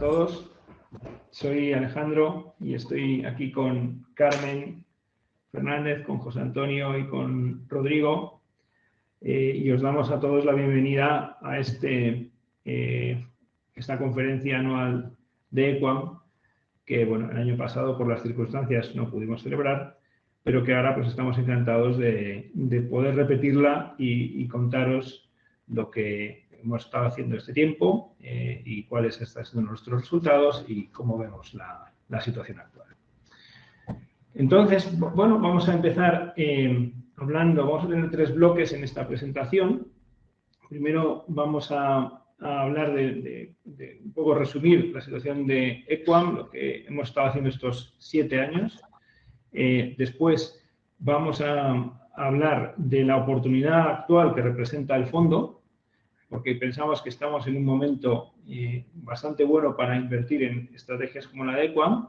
todos. Soy Alejandro y estoy aquí con Carmen Fernández, con José Antonio y con Rodrigo. Y os damos a todos la bienvenida a esta conferencia anual de EQUAM, que bueno, el año pasado por las circunstancias no pudimos celebrar, pero que ahora pues estamos encantados de poder repetirla y contaros lo que hemos estado haciendo este tiempo y cuáles están siendo nuestros resultados y cómo vemos la situación actual. Entonces, bueno, vamos a empezar vamos a tener 3 bloques en esta presentación. Primero vamos a hablar de un poco resumir la situación de EQUAM, lo que hemos estado haciendo estos 7 años. Después vamos a hablar de la oportunidad actual que representa el fondo, porque pensamos que estamos en un momento bastante bueno para invertir en estrategias como la de EQUAM.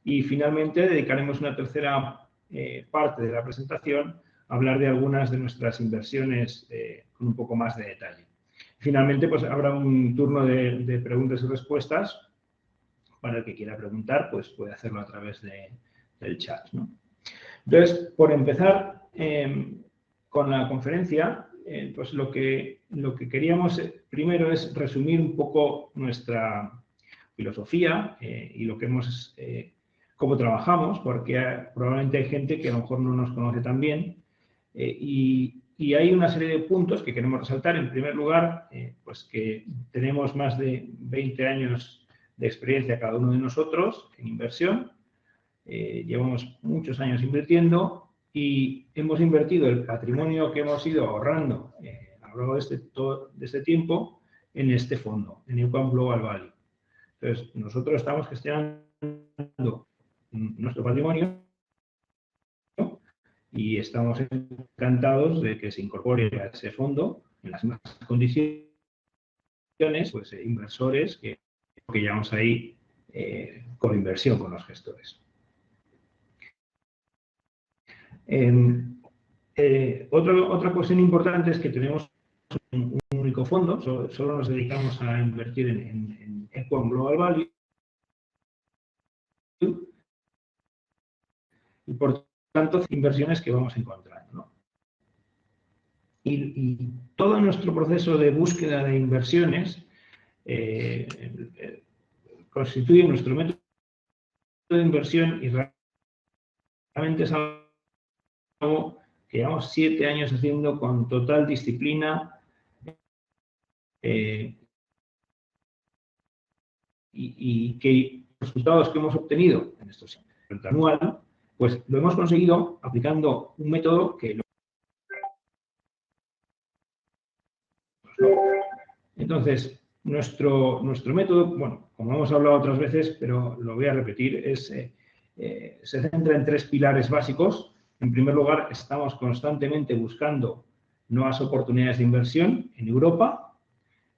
Y finalmente dedicaremos una tercera parte de la presentación a hablar de algunas de nuestras inversiones con un poco más de detalle. Finalmente, pues habrá un turno de preguntas y respuestas. Para el que quiera preguntar, pues puede hacerlo a través del chat, ¿no? Entonces, por empezar con la conferencia, pues lo que queríamos primero es resumir un poco nuestra filosofía y lo que hemos, cómo trabajamos, porque probablemente hay gente que a lo mejor no nos conoce tan bien y hay una serie de puntos que queremos resaltar. En primer lugar, pues que tenemos más de 20 años de experiencia cada uno de nosotros en inversión. Llevamos muchos años invirtiendo y hemos invertido el patrimonio que hemos ido ahorrando a lo largo de este tiempo en este fondo, en EQUAM Global Value. Entonces, nosotros estamos gestionando nuestro patrimonio y estamos encantados de que se incorpore a ese fondo en las mismas condiciones, pues inversores que llevamos ahí con inversión con los gestores. Otra cuestión importante es que tenemos un único fondo, solo nos dedicamos a invertir en EQUAM Global Value y por tanto inversiones que vamos encontrando, ¿no? Y todo nuestro proceso de búsqueda de inversiones constituye nuestro método de inversión y realmente es algo que llevamos 7 años haciendo con total disciplina y que los resultados que hemos obtenido en estos años anual, pues lo hemos conseguido aplicando un método que entonces nuestro método, bueno, como hemos hablado otras veces, pero lo voy a repetir, se centra en 3 pilares básicos. En primer lugar, estamos constantemente buscando nuevas oportunidades de inversión en Europa,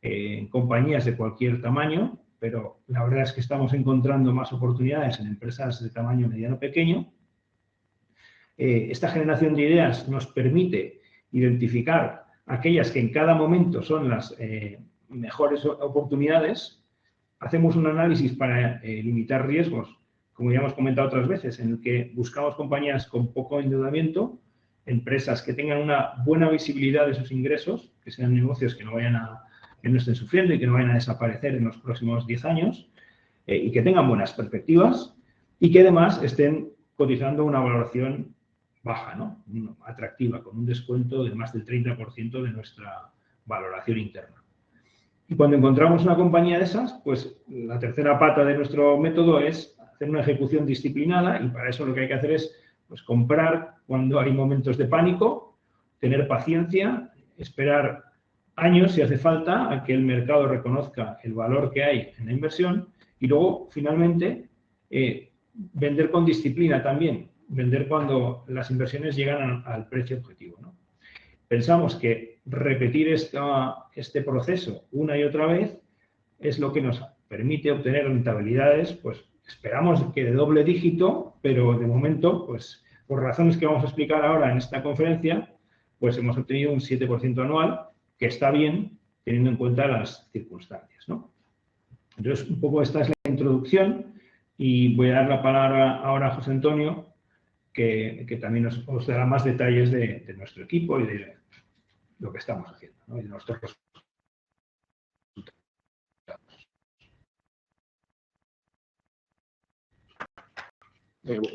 en compañías de cualquier tamaño, pero la verdad es que estamos encontrando más oportunidades en empresas de tamaño mediano-pequeño. Esta generación de ideas nos permite identificar aquellas que en cada momento son las mejores oportunidades. Hacemos un análisis para limitar riesgos, como ya hemos comentado otras veces, en el que buscamos compañías con poco endeudamiento, empresas que tengan una buena visibilidad de sus ingresos, que sean negocios que no estén sufriendo y que no vayan a desaparecer en los próximos 10 años, y que tengan buenas perspectivas y que además estén cotizando una valoración baja, ¿no? Atractiva, con un descuento de más del 30% de nuestra valoración interna. Y cuando encontramos una compañía de esas, pues la tercera pata de nuestro método es hacer una ejecución disciplinada y para eso lo que hay que hacer es pues, comprar cuando hay momentos de pánico, tener paciencia, esperar años si hace falta a que el mercado reconozca el valor que hay en la inversión y luego finalmente vender con disciplina también, vender cuando las inversiones llegan al precio objetivo, ¿no? Pensamos que repetir este proceso una y otra vez es lo que nos permite obtener rentabilidades, pues esperamos que de doble dígito, pero de momento, pues por razones que vamos a explicar ahora en esta conferencia, pues hemos obtenido un 7% anual, que está bien teniendo en cuenta las circunstancias, ¿no? Entonces, un poco esta es la introducción y voy a dar la palabra ahora a José Antonio, que también os dará más detalles de nuestro equipo y de lo que estamos haciendo, ¿no? Y de nuestros resultados.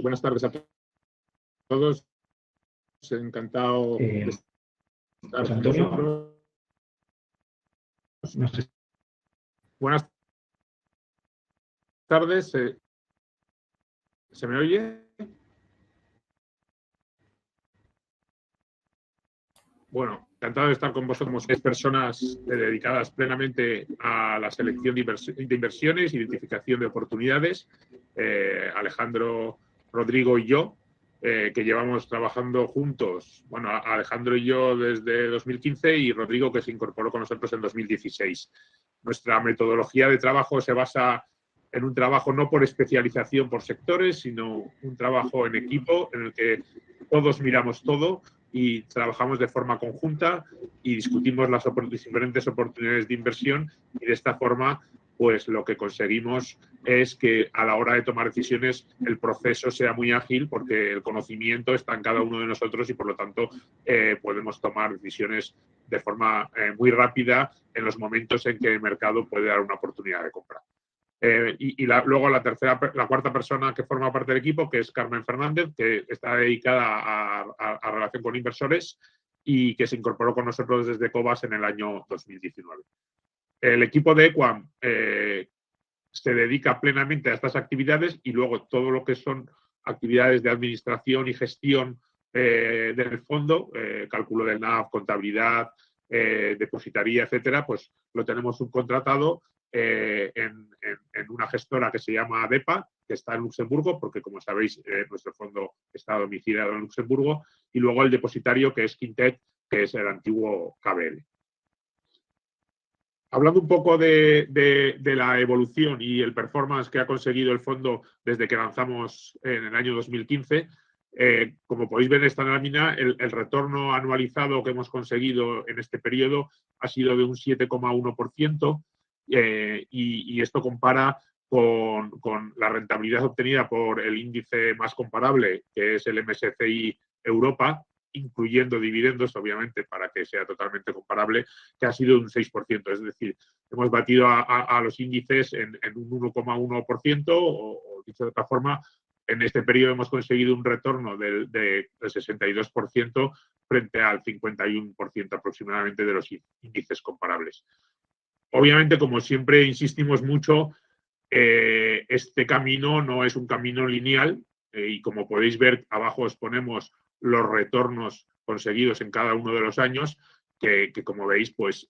Buenas tardes a todos. Encantado de estar José con Antonio, vosotros. no sé. Buenas tardes. ¿Se me oye? Bueno, encantado de estar con vosotros. Somos 6 personas dedicadas plenamente a la selección de inversiones, identificación de oportunidades. Alejandro, Rodrigo y yo, que llevamos trabajando juntos. Bueno, Alejandro y yo desde 2015 y Rodrigo, que se incorporó con nosotros en 2016. Nuestra metodología de trabajo se basa en un trabajo no por especialización por sectores, sino un trabajo en equipo en el que todos miramos todo y trabajamos de forma conjunta y discutimos las diferentes oportunidades de inversión, y de esta forma pues lo que conseguimos es que a la hora de tomar decisiones el proceso sea muy ágil, porque el conocimiento está en cada uno de nosotros y por lo tanto podemos tomar decisiones de forma muy rápida en los momentos en que el mercado puede dar una oportunidad de compra. Luego la cuarta persona que forma parte del equipo, que es Carmen Fernández, que está dedicada a relación con inversores y que se incorporó con nosotros desde Cobas en el año 2019. El equipo de Equam se dedica plenamente a estas actividades, y luego todo lo que son actividades de administración y gestión del fondo, cálculo del NAV, contabilidad, depositaría, etcétera, pues lo tenemos subcontratado en una gestora que se llama ADEPA, que está en Luxemburgo, porque como sabéis nuestro fondo está domiciliado en Luxemburgo, y luego el depositario, que es Quintet, que es el antiguo KBL. Hablando un poco de la evolución y el performance que ha conseguido el fondo desde que lanzamos en el año 2015, como podéis ver en esta lámina, el retorno anualizado que hemos conseguido en este periodo ha sido de un 7,1%, y esto compara con la rentabilidad obtenida por el índice más comparable, que es el MSCI Europa, incluyendo dividendos, obviamente, para que sea totalmente comparable, que ha sido un 6%. Es decir, hemos batido a los índices en un 1,1%, o dicho de otra forma, en este periodo hemos conseguido un retorno del 62% frente al 51% aproximadamente de los índices comparables. Obviamente, como siempre insistimos mucho, este camino no es un camino lineal, y como podéis ver, abajo os ponemos los retornos conseguidos en cada uno de los años, que como veis, pues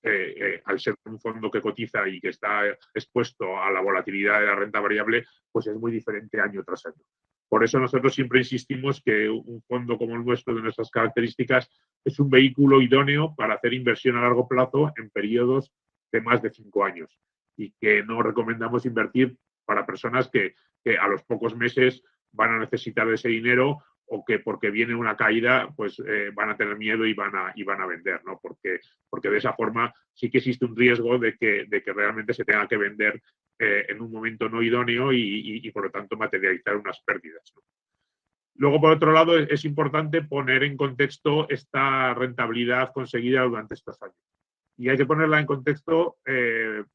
al ser un fondo que cotiza y que está expuesto a la volatilidad de la renta variable, pues es muy diferente año tras año. Por eso nosotros siempre insistimos que un fondo como el nuestro, de nuestras características, es un vehículo idóneo para hacer inversión a largo plazo en periodos de más de 5 años, y que no recomendamos invertir para personas que a los pocos meses van a necesitar ese dinero, o que porque viene una caída pues van a tener miedo y van a vender, ¿no? Porque de esa forma sí que existe un riesgo de que realmente se tenga que vender en un momento no idóneo y por lo tanto materializar unas pérdidas, ¿no? Luego, por otro lado, es importante poner en contexto esta rentabilidad conseguida durante estos años. Y hay que ponerla en contexto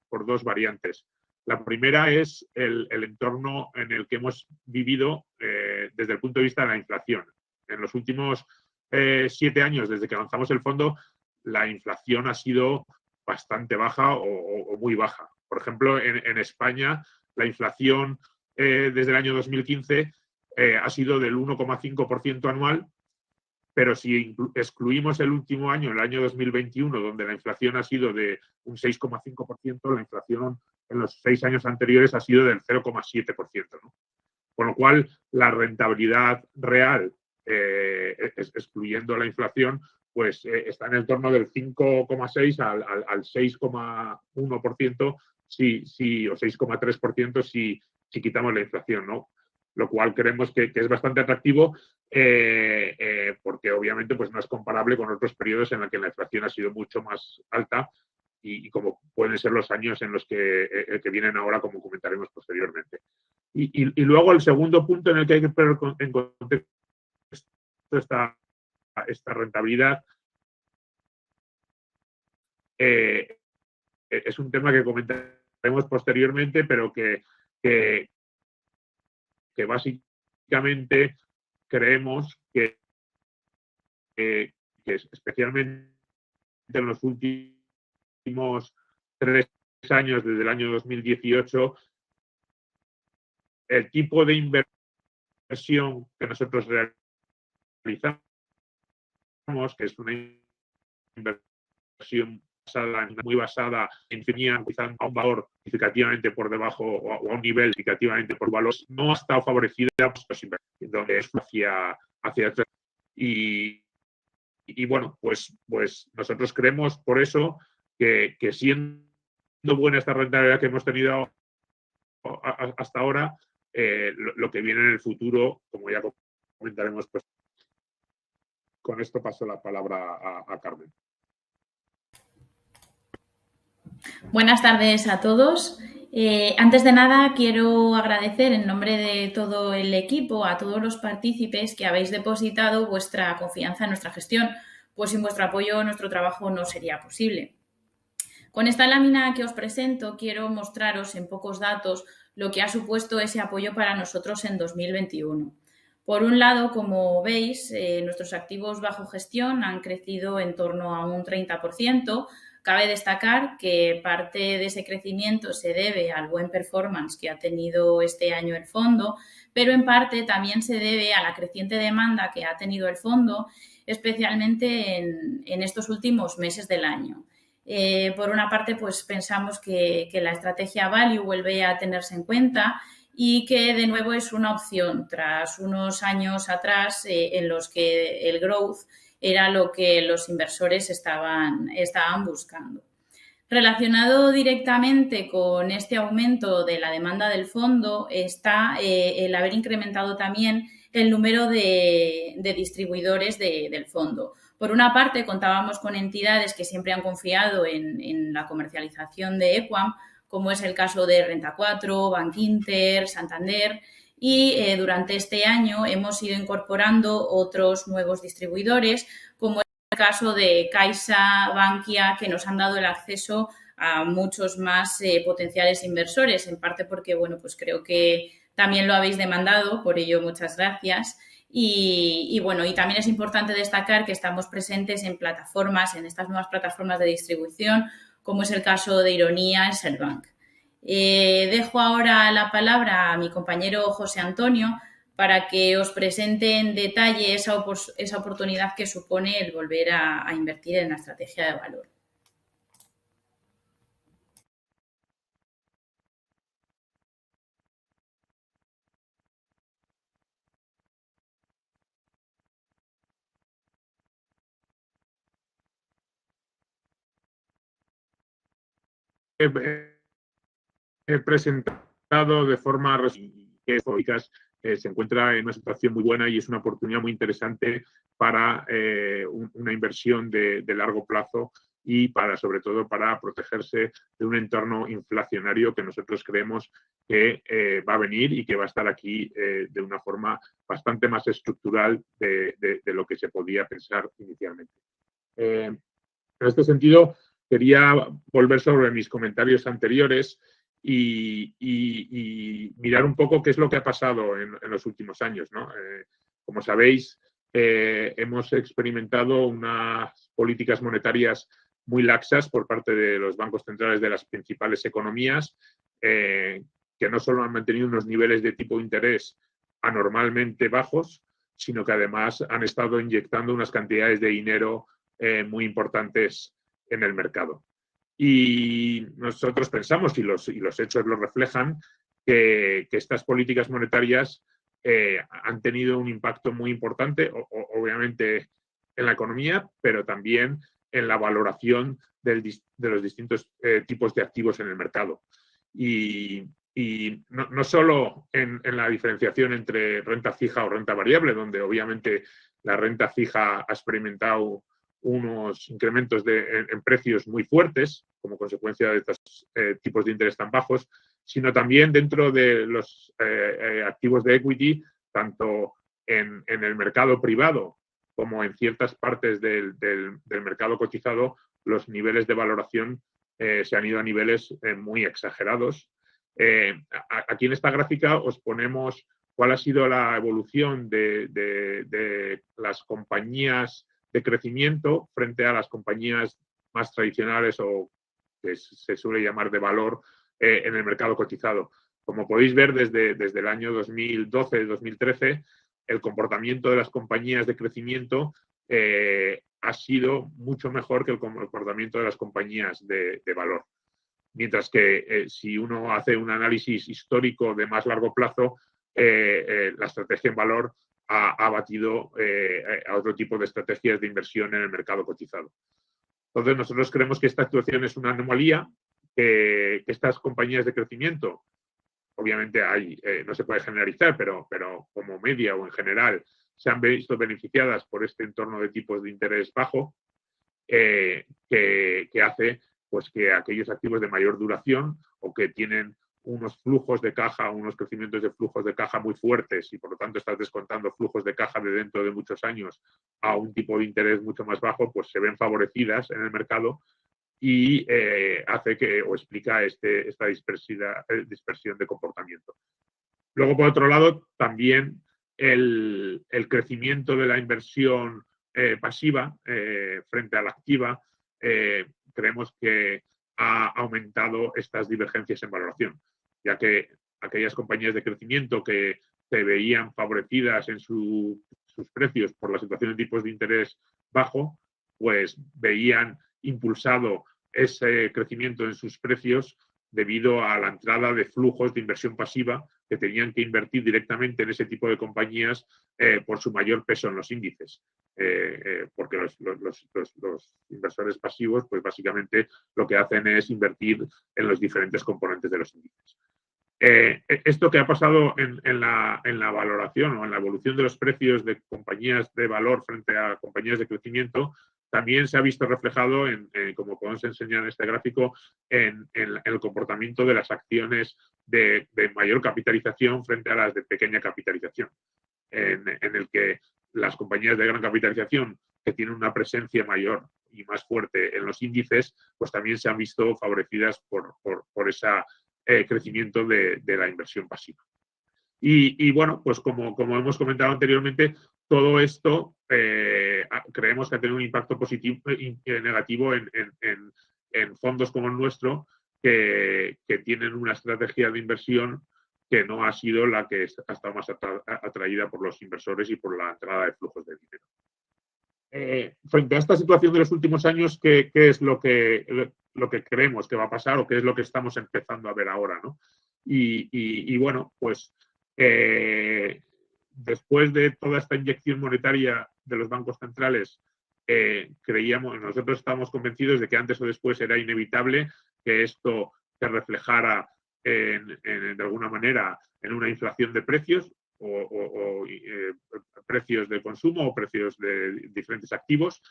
por dos variantes. La primera es el entorno en el que hemos vivido desde el punto de vista de la inflación. En los últimos 7 años, desde que lanzamos el fondo, la inflación ha sido bastante baja o muy baja. Por ejemplo, en España, la inflación desde el año 2015 ha sido del 1,5% anual, pero si excluimos el último año, el año 2021, donde la inflación ha sido de un 6,5%, la inflación en los 6 años anteriores ha sido del 0,7%, ¿no? Con lo cual, la rentabilidad real, excluyendo la inflación, pues está en el torno del 5,6 al 6,1%, o 6,3% si quitamos la inflación, ¿no? Lo cual creemos que es bastante atractivo, porque obviamente pues no es comparable con otros periodos en los que la inflación ha sido mucho más alta, y como pueden ser los años en los que vienen ahora, como comentaremos posteriormente. Y luego el segundo punto en el que hay que poner en contexto esta rentabilidad es un tema que comentaremos posteriormente, pero que básicamente creemos que especialmente en los últimos 3 años, desde el año 2018, el tipo de inversión que nosotros realizamos, que es una inversión muy basada en quizá a un valor significativamente por debajo o a un nivel significativamente por valor, no ha estado favorecida por estos inversiones, donde es hacia atrás. Y bueno, pues nosotros creemos por eso que siendo buena esta rentabilidad que hemos tenido hasta ahora, lo que viene en el futuro, como ya comentaremos, pues con esto paso la palabra a Carmen. Buenas tardes a todos. Antes de nada, quiero agradecer en nombre de todo el equipo a todos los partícipes que habéis depositado vuestra confianza en nuestra gestión, pues sin vuestro apoyo nuestro trabajo no sería posible. Con esta lámina que os presento quiero mostraros en pocos datos lo que ha supuesto ese apoyo para nosotros en 2021. Por un lado, como veis, nuestros activos bajo gestión han crecido en torno a un 30%. Cabe destacar que parte de ese crecimiento se debe al buen performance que ha tenido este año el fondo, pero en parte también se debe a la creciente demanda que ha tenido el fondo, especialmente en estos últimos meses del año. Por una parte, pues pensamos que la estrategia Value vuelve a tenerse en cuenta y que de nuevo es una opción tras unos años atrás en los que el growth era lo que los inversores estaban buscando. Relacionado directamente con este aumento de la demanda del fondo está el haber incrementado también el número de distribuidores del fondo. Por una parte, contábamos con entidades que siempre han confiado en la comercialización de Equam, como es el caso de Renta 4, Bankinter, Santander, y durante este año hemos ido incorporando otros nuevos distribuidores, como es el caso de Caixa, Bankia, que nos han dado el acceso a muchos más potenciales inversores, en parte porque, bueno, pues creo que también lo habéis demandado, por ello muchas gracias. Y bueno, y también es importante destacar que estamos presentes en plataformas, en estas nuevas plataformas de distribución, como es el caso de Ironía en Selbank. Dejo ahora la palabra a mi compañero José Antonio para que os presente en detalle esa oportunidad que supone el volver a invertir en la estrategia de valor. He presentado de forma que se encuentra en una situación muy buena y es una oportunidad muy interesante para una inversión de largo plazo y sobre todo para protegerse de un entorno inflacionario que nosotros creemos que va a venir y que va a estar aquí de una forma bastante más estructural de lo que se podía pensar inicialmente. En este sentido, quería volver sobre mis comentarios anteriores y mirar un poco qué es lo que ha pasado en los últimos años, ¿no? Como sabéis, hemos experimentado unas políticas monetarias muy laxas por parte de los bancos centrales de las principales economías, que no solo han mantenido unos niveles de tipo de interés anormalmente bajos, sino que además han estado inyectando unas cantidades de dinero muy importantes en el mercado. Y nosotros pensamos, y los hechos lo reflejan, que estas políticas monetarias han tenido un impacto muy importante, obviamente, en la economía, pero también en la valoración de los distintos tipos de activos en el mercado. Y no solo en la diferenciación entre renta fija o renta variable, donde obviamente la renta fija ha experimentado unos incrementos en precios muy fuertes como consecuencia de estos tipos de interés tan bajos, sino también dentro de los activos de equity, tanto en el mercado privado como en ciertas partes del mercado cotizado, los niveles de valoración se han ido a niveles muy exagerados. Aquí en esta gráfica os ponemos cuál ha sido la evolución de las compañías de crecimiento frente a las compañías más tradicionales o que se suele llamar de valor en el mercado cotizado. Como podéis ver, desde el año 2012-2013, el comportamiento de las compañías de crecimiento ha sido mucho mejor que el comportamiento de las compañías de valor. Mientras que si uno hace un análisis histórico de más largo plazo, la estrategia en valor ha batido a otro tipo de estrategias de inversión en el mercado cotizado. Entonces, nosotros creemos que esta situación es una anomalía, que estas compañías de crecimiento, obviamente no se puede generalizar, pero como media o en general, se han visto beneficiadas por este entorno de tipos de interés bajo, que hace pues, que aquellos activos de mayor duración o que tienen unos flujos de caja, unos crecimientos de flujos de caja muy fuertes y por lo tanto estás descontando flujos de caja de dentro de muchos años a un tipo de interés mucho más bajo, pues se ven favorecidas en el mercado y hace que, o explica esta dispersión de comportamiento. Luego, por otro lado, también el crecimiento de la inversión pasiva frente a la activa, creemos que ha aumentado estas divergencias en valoración, ya que aquellas compañías de crecimiento que se veían favorecidas en sus precios por la situación de tipos de interés bajo, pues veían impulsado ese crecimiento en sus precios debido a la entrada de flujos de inversión pasiva que tenían que invertir directamente en ese tipo de compañías por su mayor peso en los índices. Porque los inversores pasivos, pues básicamente lo que hacen es invertir en los diferentes componentes de los índices. Esto que ha pasado en la valoración o en la evolución de los precios de compañías de valor frente a compañías de crecimiento también se ha visto reflejado, como podemos enseñar en este gráfico, en el comportamiento de las acciones de mayor capitalización frente a las de pequeña capitalización, en el que las compañías de gran capitalización que tienen una presencia mayor y más fuerte en los índices, pues también se han visto favorecidas por ese crecimiento de la inversión pasiva. Y bueno, pues como hemos comentado anteriormente, todo esto creemos que ha tenido un impacto positivo negativo en fondos como el nuestro, que tienen una estrategia de inversión que no ha sido la que ha estado más atraída por los inversores y por la entrada de flujos de dinero. Frente a esta situación de los últimos años, ¿qué es lo que creemos que va a pasar o qué es lo que estamos empezando a ver ahora, ¿no? Y bueno, pues después de toda esta inyección monetaria de los bancos centrales, nosotros estábamos convencidos de que antes o después era inevitable que esto se reflejara de alguna manera en una inflación de precios o precios de consumo o precios de diferentes activos.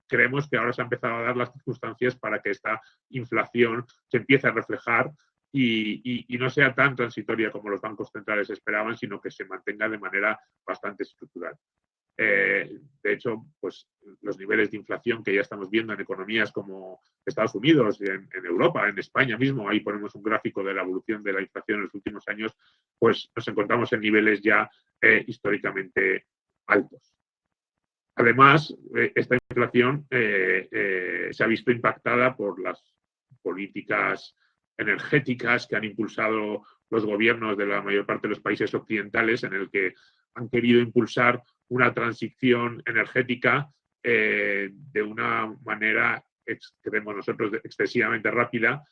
Creemos que ahora se han empezado a dar las circunstancias para que esta inflación se empiece a reflejar y no sea tan transitoria como los bancos centrales esperaban, sino que se mantenga de manera bastante estructural. De hecho, pues los niveles de inflación que ya estamos viendo en economías como Estados Unidos, en Europa, en España mismo, ahí ponemos un gráfico de la evolución de la inflación en los últimos años, pues nos encontramos en niveles ya históricamente altos. Además, esta inflación se ha visto impactada por las políticas energéticas que han impulsado los gobiernos de la mayor parte de los países occidentales, en el que han querido impulsar una transición energética de una manera, creemos nosotros, excesivamente rápida,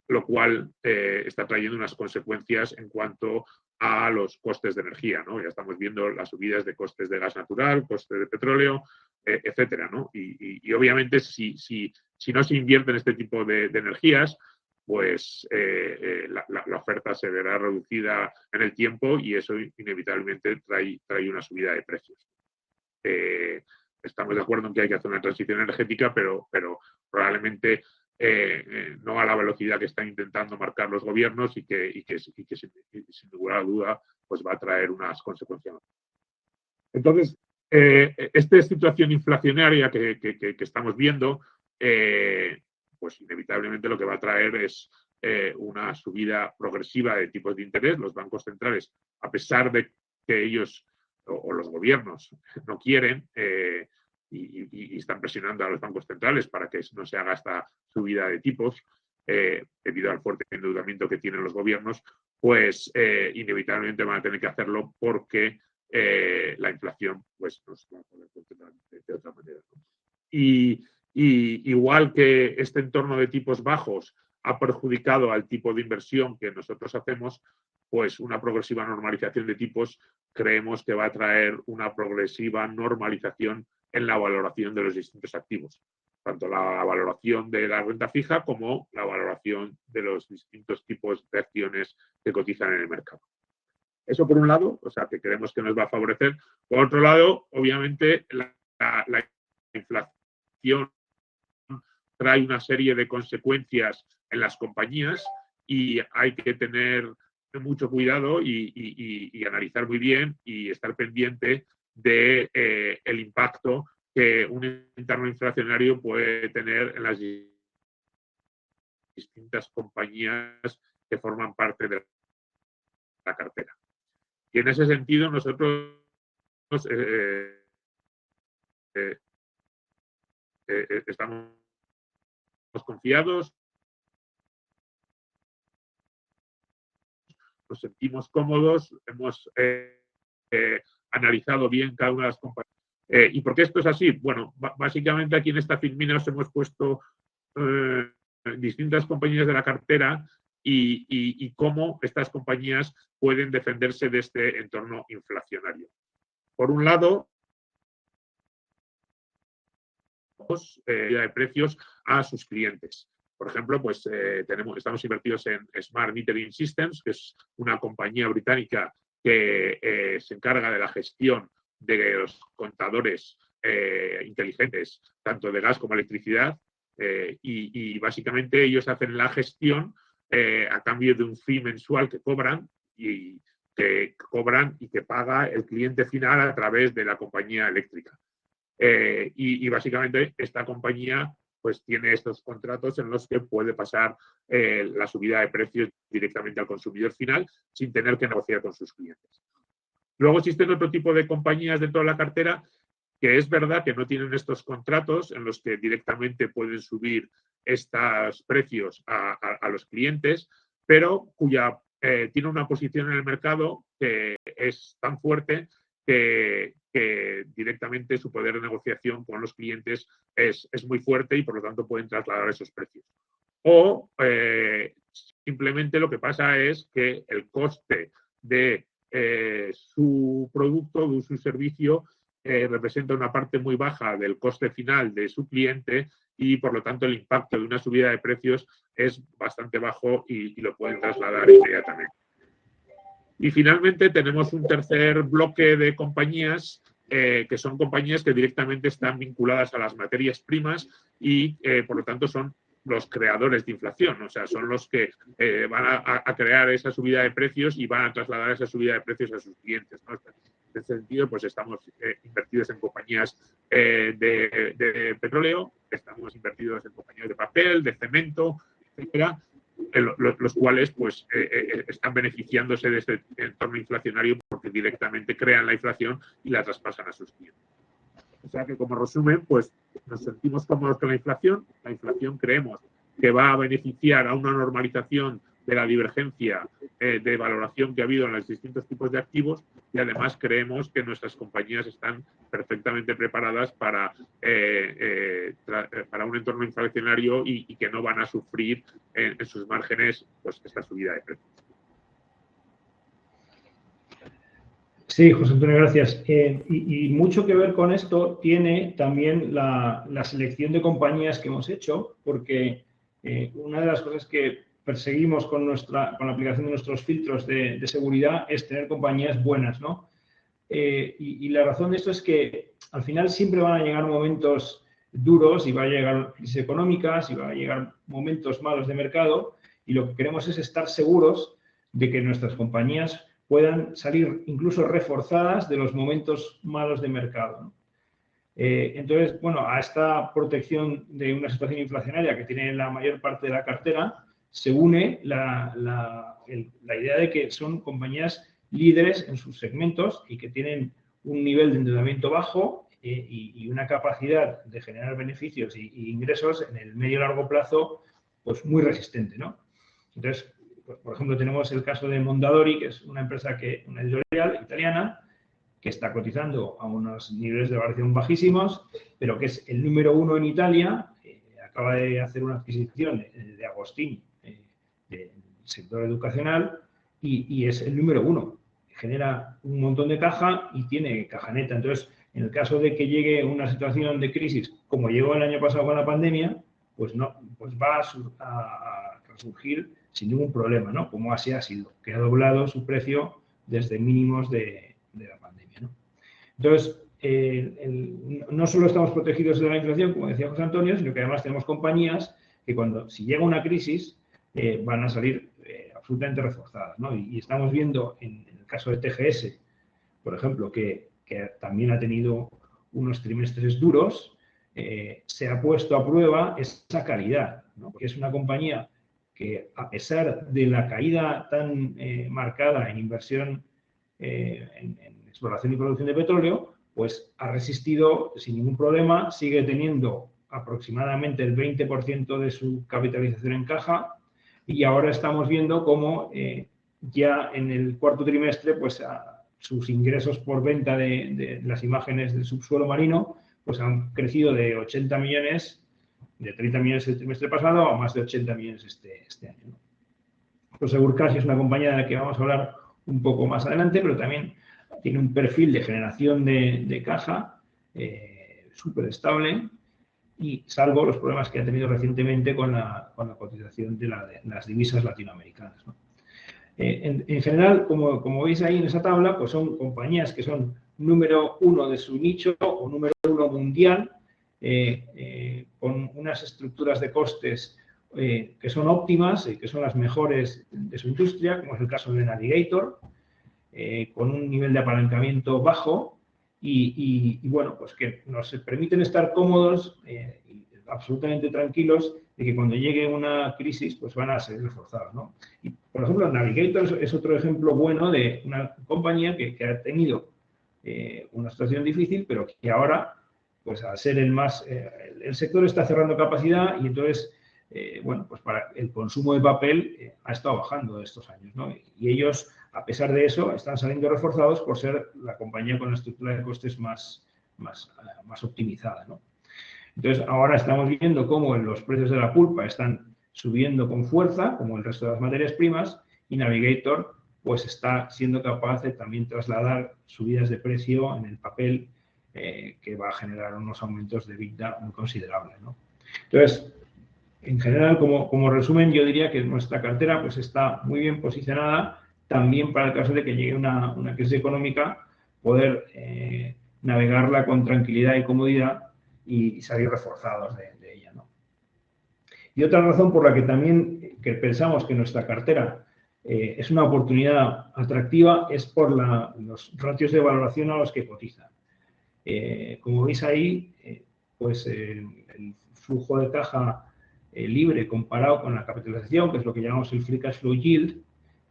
lo cual está trayendo unas consecuencias en cuanto a los costes de energía, ¿no? Ya estamos viendo las subidas de costes de gas natural, costes de petróleo, etcétera, ¿no? Y obviamente si no se invierte en este tipo de energías, pues la oferta se verá reducida en el tiempo y eso inevitablemente trae una subida de precios. estamos de acuerdo en que hay que hacer una transición energética, pero probablemente no a la velocidad que están intentando marcar los gobiernos y que sin ninguna duda pues va a traer unas consecuencias. Entonces, esta situación inflacionaria que estamos viendo, pues inevitablemente lo que va a traer es una subida progresiva de tipos de interés. Los bancos centrales, a pesar de que ellos o los gobiernos no quieren y están presionando a los bancos centrales para que no se haga esta subida de tipos debido al fuerte endeudamiento que tienen los gobiernos, pues inevitablemente van a tener que hacerlo porque la inflación pues nos va a poder controlar de otra manera, ¿no? Y igual que este entorno de tipos bajos ha perjudicado al tipo de inversión que nosotros hacemos, pues una progresiva normalización de tipos creemos que va a traer una progresiva normalización en la valoración de los distintos activos, tanto la valoración de la renta fija como la valoración de los distintos tipos de acciones que cotizan en el mercado. Eso por un lado, o sea, que creemos que nos va a favorecer. Por otro lado, obviamente, la inflación trae una serie de consecuencias en las compañías y hay que tener mucho cuidado y analizar muy bien y estar pendiente de el impacto que un entorno inflacionario puede tener en las distintas compañías que forman parte de la cartera. Y en ese sentido nosotros estamos confiados, nos sentimos cómodos, hemos analizado bien cada una de las compañías. ¿Y por qué esto es así? Bueno, básicamente aquí en esta filmina os hemos puesto distintas compañías de la cartera y cómo estas compañías pueden defenderse de este entorno inflacionario. Por un lado, de precios a sus clientes. Por ejemplo, pues estamos invertidos en Smart Metering Systems, que es una compañía británica que se encarga de la gestión de los contadores inteligentes, tanto de gas como electricidad, y básicamente ellos hacen la gestión a cambio de un fee mensual que cobran y que paga el cliente final a través de la compañía eléctrica. Y básicamente esta compañía pues tiene estos contratos en los que puede pasar la subida de precios directamente al consumidor final sin tener que negociar con sus clientes. Luego existen otro tipo de compañías dentro de la cartera que es verdad que no tienen estos contratos en los que directamente pueden subir estos precios a los clientes, pero cuya tiene una posición en el mercado que es tan fuerte que directamente su poder de negociación con los clientes es muy fuerte y por lo tanto pueden trasladar esos precios. O simplemente lo que pasa es que el coste de su producto, de su servicio, representa una parte muy baja del coste final de su cliente y por lo tanto el impacto de una subida de precios es bastante bajo y lo pueden trasladar inmediatamente. Y finalmente tenemos un tercer bloque de compañías que son compañías que directamente están vinculadas a las materias primas y por lo tanto son los creadores de inflación, o sea, son los que van a crear esa subida de precios y van a trasladar esa subida de precios a sus clientes, ¿no? En ese sentido, pues estamos invertidos en compañías de petróleo, estamos invertidos en compañías de papel, de cemento, etcétera, los cuales pues están beneficiándose de este entorno inflacionario porque directamente crean la inflación y la traspasan a sus clientes. O sea que como resumen, pues nos sentimos cómodos con la inflación. La inflación creemos que va a beneficiar a una normalización de la divergencia de valoración que ha habido en los distintos tipos de activos y además creemos que nuestras compañías están perfectamente preparadas para un entorno inflacionario y que no van a sufrir en sus márgenes pues, esta subida de precios. Sí, José Antonio, gracias. Y mucho que ver con esto tiene también la selección de compañías que hemos hecho, porque una de las cosas que perseguimos con la aplicación de nuestros filtros de seguridad es tener compañías buenas, ¿no? y la razón de esto es que al final siempre van a llegar momentos duros y va a llegar crisis económicas y va a llegar momentos malos de mercado, y lo que queremos es estar seguros de que nuestras compañías puedan salir incluso reforzadas de los momentos malos de mercado, ¿no? Entonces, bueno, a esta protección de una situación inflacionaria que tiene la mayor parte de la cartera se une la idea de que son compañías líderes en sus segmentos y que tienen un nivel de endeudamiento bajo y una capacidad de generar beneficios y ingresos en el medio y largo plazo pues muy resistente, ¿no? Entonces, pues, por ejemplo, tenemos el caso de Mondadori, que es una empresa una editorial italiana, que está cotizando a unos niveles de valoración bajísimos, pero que es el número 1 en Italia. Acaba de hacer una adquisición de Agostini, del sector educacional, y es el número 1. Genera un montón de caja y tiene caja neta. Entonces, en el caso de que llegue una situación de crisis, como llegó el año pasado con la pandemia, pues va a resurgir sin ningún problema, ¿no? Como así ha sido, que ha doblado su precio desde mínimos de la pandemia, ¿no? Entonces, no solo estamos protegidos de la inflación, como decía José Antonio, sino que además tenemos compañías que si llega una crisis van a salir absolutamente reforzadas, ¿no? Y estamos viendo en el caso de TGS, por ejemplo, que también ha tenido unos trimestres duros, se ha puesto a prueba esa calidad, ¿no? Porque es una compañía que, a pesar de la caída tan marcada en inversión en exploración y producción de petróleo, pues ha resistido sin ningún problema, sigue teniendo aproximadamente el 20% de su capitalización en caja, y ahora estamos viendo cómo ya en el cuarto trimestre pues sus ingresos por venta de las imágenes del subsuelo marino pues han crecido de 80 millones, de 30 millones el trimestre pasado a más de 80 millones este año, ¿no? Prosegur Cash es una compañía de la que vamos a hablar un poco más adelante, pero también tiene un perfil de generación de caja súper estable, y salvo los problemas que ha tenido recientemente con la cotización de las divisas latinoamericanas, ¿no? En general, como veis ahí en esa tabla, pues son compañías que son número 1 de su nicho o número 1 mundial, con unas estructuras de costes que son óptimas y que son las mejores de su industria, como es el caso de Navigator, con un nivel de apalancamiento bajo y bueno, pues que nos permiten estar cómodos y absolutamente tranquilos de que cuando llegue una crisis pues van a ser reforzados, ¿no? Y, por ejemplo, Navigator es otro ejemplo bueno de una compañía que ha tenido una situación difícil, pero que ahora, pues al ser el sector está cerrando capacidad y entonces, bueno, pues para el consumo de papel ha estado bajando estos años, ¿no? Y ellos, a pesar de eso, están saliendo reforzados por ser la compañía con la estructura de costes más optimizada, ¿no? Entonces, ahora estamos viendo cómo los precios de la pulpa están subiendo con fuerza, como el resto de las materias primas, y Navigator pues está siendo capaz de también trasladar subidas de precio en el papel, que va a generar unos aumentos de EBITDA muy considerables, ¿no? Entonces, en general, como resumen, yo diría que nuestra cartera pues está muy bien posicionada también para el caso de que llegue una crisis económica, poder navegarla con tranquilidad y comodidad y salir reforzados de ella, ¿no? Y otra razón por la que también pensamos que nuestra cartera es una oportunidad atractiva es por los ratios de valoración a los que cotiza. Como veis ahí, pues el flujo de caja libre comparado con la capitalización, que es lo que llamamos el free cash flow yield,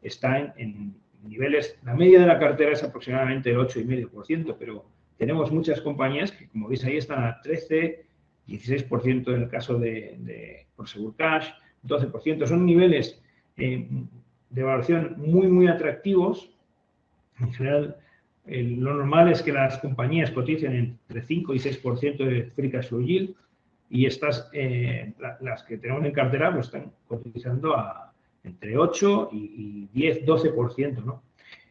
está en niveles, la media de la cartera es aproximadamente el 8,5%, pero tenemos muchas compañías que, como veis ahí, están a 13, 16% en el caso de Prosegur Cash, 12%. Son niveles de valoración muy, muy atractivos. En general, lo normal es que las compañías coticen entre 5 y 6% de free cash flow yield, y estas, las que tenemos en cartera, pues están cotizando entre 8 y 10, 12%, ¿no?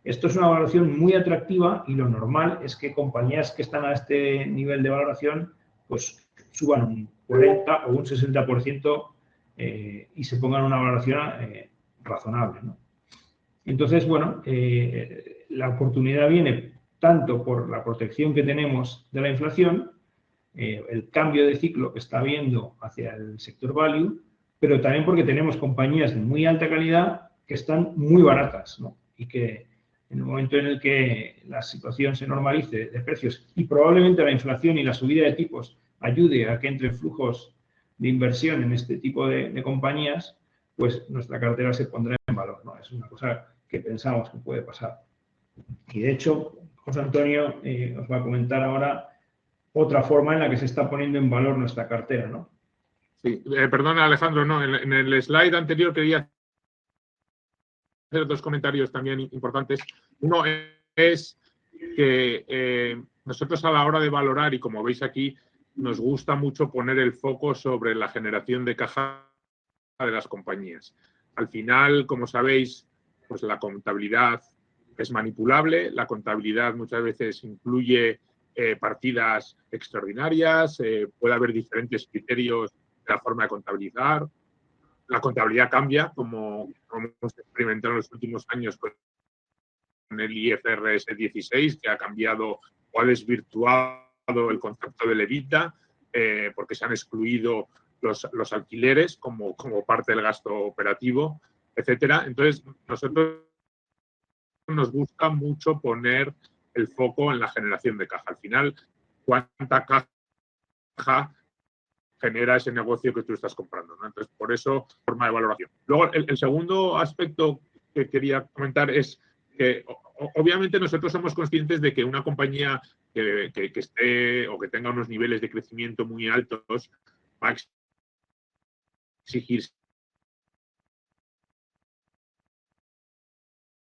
Esto es una valoración muy atractiva y lo normal es que compañías que están a este nivel de valoración pues suban un 40 o un 60% y se pongan una valoración razonable, ¿no? Entonces, bueno, la oportunidad viene tanto por la protección que tenemos de la inflación, el cambio de ciclo que está habiendo hacia el sector value, pero también porque tenemos compañías de muy alta calidad que están muy baratas, ¿no? Y que en el momento en el que la situación se normalice de precios y probablemente la inflación y la subida de tipos ayude a que entren flujos de inversión en este tipo de compañías, pues nuestra cartera se pondrá en valor, ¿no? Es una cosa que pensamos que puede pasar. Y de hecho, José Antonio os va a comentar ahora otra forma en la que se está poniendo en valor nuestra cartera, ¿no? Sí, perdona Alejandro, no, en el slide anterior quería hacer dos comentarios también importantes. Uno es que nosotros a la hora de valorar, y como veis aquí, nos gusta mucho poner el foco sobre la generación de caja de las compañías. Al final, como sabéis, pues la contabilidad es manipulable, la contabilidad muchas veces incluye partidas extraordinarias, puede haber diferentes criterios de la forma de contabilizar. La contabilidad cambia, como hemos experimentado en los últimos años con el IFRS 16, que ha cambiado o ha desvirtuado el concepto del EBITDA, porque se han excluido los alquileres como parte del gasto operativo, etcétera. Entonces, nosotros nos gusta mucho poner el foco en la generación de caja. Al final, ¿cuánta caja genera ese negocio que tú estás comprando, ¿no? Entonces, por eso, forma de valoración. Luego, el segundo aspecto que quería comentar es que, obviamente, nosotros somos conscientes de que una compañía que esté o que tenga unos niveles de crecimiento muy altos va a exigir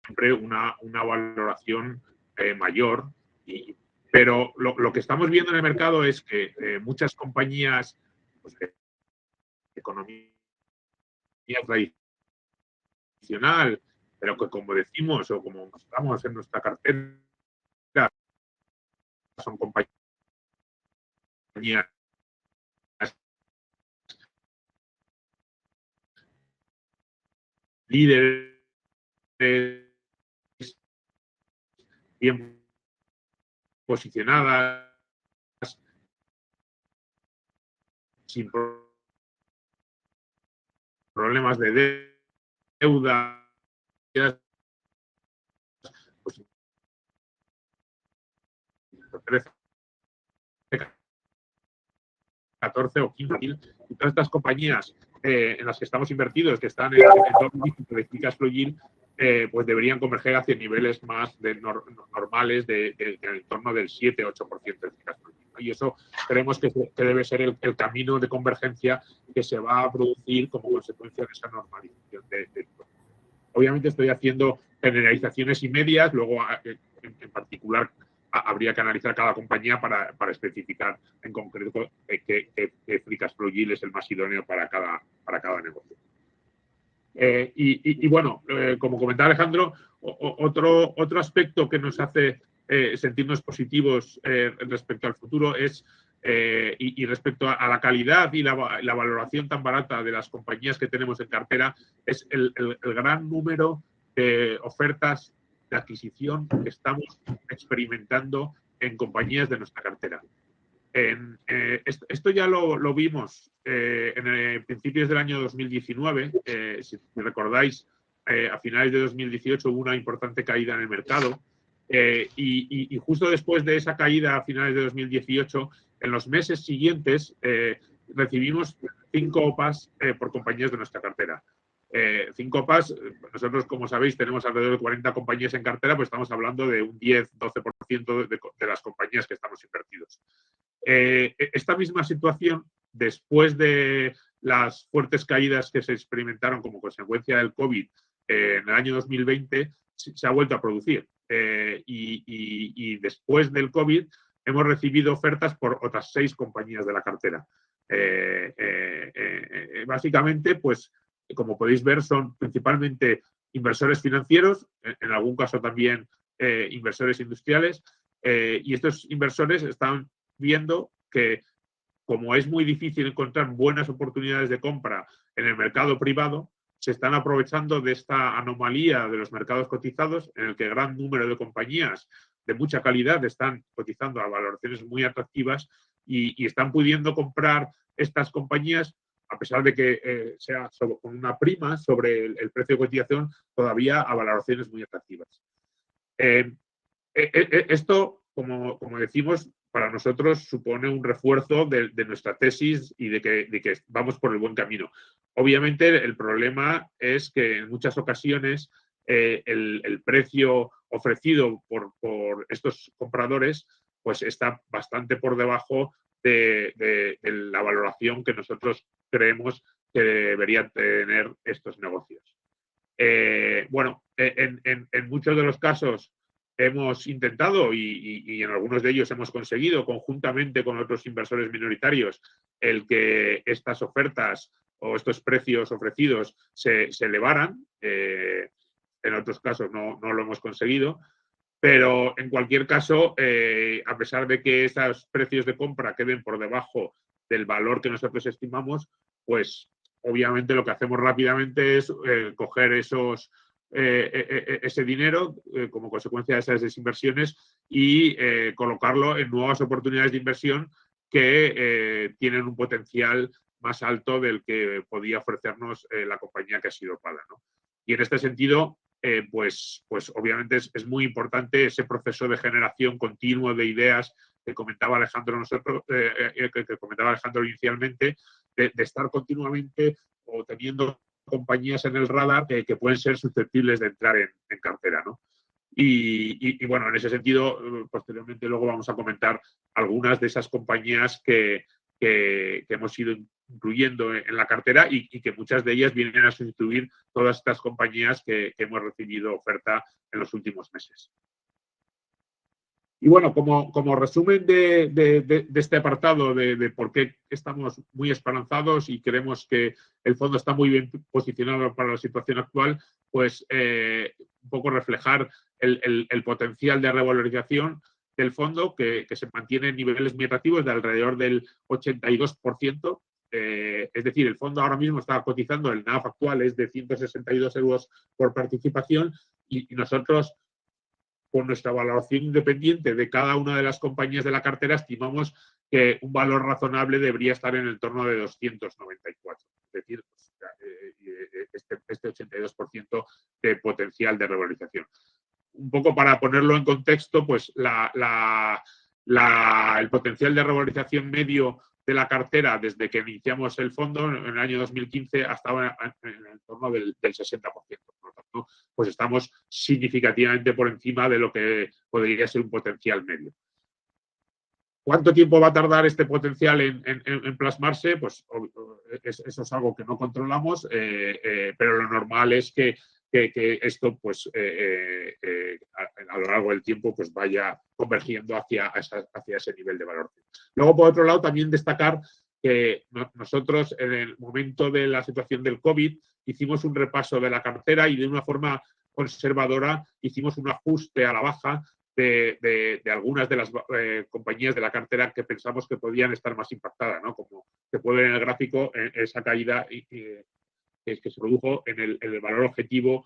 siempre una valoración mayor. Pero lo que estamos viendo en el mercado es que muchas compañías, pues, de economía tradicional, pero que, como decimos o como mostramos en nuestra cartera, son compañías líderes, bien posicionadas, sin problemas de deuda, pues 13, 14 o 15 mil. Y todas estas compañías en las que estamos invertidos, que están en todo el dígito de free cash flow yield, pues deberían converger hacia niveles más normales en el torno del 7-8% de free cash flow yield. Y eso creemos que debe ser el camino de convergencia que se va a producir como consecuencia de esa normalización de Obviamente estoy haciendo generalizaciones y medias, luego en particular habría que analizar cada compañía para especificar en concreto qué free cash flow yield es el más idóneo para cada negocio. Y bueno, como comentaba Alejandro, otro aspecto que nos hace sentirnos positivos respecto al futuro es, y respecto a la calidad y la valoración tan barata de las compañías que tenemos en cartera, es el gran número de ofertas de adquisición que estamos experimentando en compañías de nuestra cartera. Esto ya lo vimos en principios del año 2019. Si recordáis, a finales de 2018 hubo una importante caída en el mercado. Y justo después de esa caída a finales de 2018, en los meses siguientes recibimos 5 OPAs por compañías de nuestra cartera. 5 OPAs, nosotros, como sabéis, tenemos alrededor de 40 compañías en cartera, pues estamos hablando de un 10-12% de las compañías que estamos invertidos. Esta misma situación, después de las fuertes caídas que se experimentaron como consecuencia del COVID en el año 2020, se ha vuelto a producir. Y después del COVID hemos recibido ofertas por otras 6 compañías de la cartera. Básicamente, pues, como podéis ver, son principalmente inversores financieros, en algún caso también inversores industriales, y estos inversores están viendo que, como es muy difícil encontrar buenas oportunidades de compra en el mercado privado, se están aprovechando de esta anomalía de los mercados cotizados, en el que gran número de compañías de mucha calidad están cotizando a valoraciones muy atractivas y están pudiendo comprar estas compañías, a pesar de que sea con una prima sobre el precio de cotización, todavía a valoraciones muy atractivas. Esto, como decimos, para nosotros supone un refuerzo de nuestra tesis y de que vamos por el buen camino. Obviamente, el problema es que en muchas ocasiones el precio ofrecido por estos compradores pues está bastante por debajo de la valoración que nosotros creemos que deberían tener estos negocios. Bueno, en muchos de los casos hemos intentado y en algunos de ellos hemos conseguido, conjuntamente con otros inversores minoritarios, el que estas ofertas o estos precios ofrecidos se elevaran. En otros casos no lo hemos conseguido. Pero en cualquier caso, a pesar de que esos precios de compra queden por debajo del valor que nosotros estimamos, pues obviamente lo que hacemos rápidamente es coger ese dinero como consecuencia de esas desinversiones y colocarlo en nuevas oportunidades de inversión que tienen un potencial más alto del que podía ofrecernos la compañía que ha sido Pala, ¿no? Y en este sentido, pues obviamente es muy importante ese proceso de generación continuo de ideas que comentaba Alejandro que comentaba Alejandro inicialmente, de estar continuamente o teniendo compañías en el radar que pueden ser susceptibles de entrar en cartera, ¿no? Y bueno, en ese sentido, posteriormente luego vamos a comentar algunas de esas compañías que hemos ido incluyendo en la cartera y que muchas de ellas vienen a sustituir todas estas compañías que hemos recibido oferta en los últimos meses. Y bueno, como resumen de este apartado de por qué estamos muy esperanzados y creemos que el fondo está muy bien posicionado para la situación actual, pues un poco reflejar el potencial de revalorización del fondo que se mantiene en niveles muy atractivos de alrededor del 82%. Es decir, el fondo ahora mismo está cotizando, el NAV actual es de 162 euros por participación y nosotros, con nuestra valoración independiente de cada una de las compañías de la cartera, estimamos que un valor razonable debería estar en el torno de 294. Es decir, este 82% de potencial de revalorización. Un poco para ponerlo en contexto, pues el potencial de revalorización medio de la cartera desde que iniciamos el fondo en el año 2015 hasta ahora en el torno del 60%. Por lo tanto, pues estamos significativamente por encima de lo que podría ser un potencial medio. ¿Cuánto tiempo va a tardar este potencial en plasmarse? Pues eso es algo que no controlamos, pero lo normal es que esto pues a lo largo del tiempo pues vaya convergiendo hacia ese nivel de valor. Luego, por otro lado, también destacar que nosotros en el momento de la situación del COVID hicimos un repaso de la cartera y de una forma conservadora hicimos un ajuste a la baja de algunas de las compañías de la cartera que pensamos que podían estar más impactadas, ¿no? Como se puede ver en el gráfico, esa caída que se produjo en el valor objetivo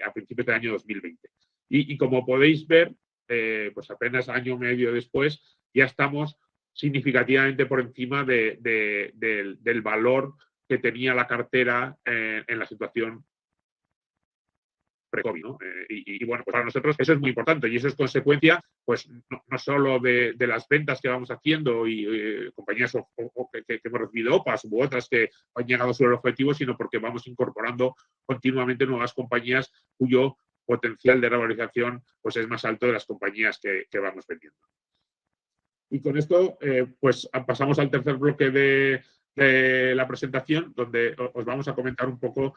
a principios del año 2020. Y como podéis ver, pues apenas año y medio después, ya estamos significativamente por encima del valor que tenía la cartera en la situación pre-COVID, ¿no? Y bueno, pues para nosotros eso es muy importante y eso es consecuencia, pues no solo de las ventas que vamos haciendo y compañías que hemos recibido OPAs u otras que han llegado a su objetivo, sino porque vamos incorporando continuamente nuevas compañías cuyo potencial de revalorización pues es más alto de las compañías que vamos vendiendo. Y con esto, pues pasamos al tercer bloque de la presentación, donde os vamos a comentar un poco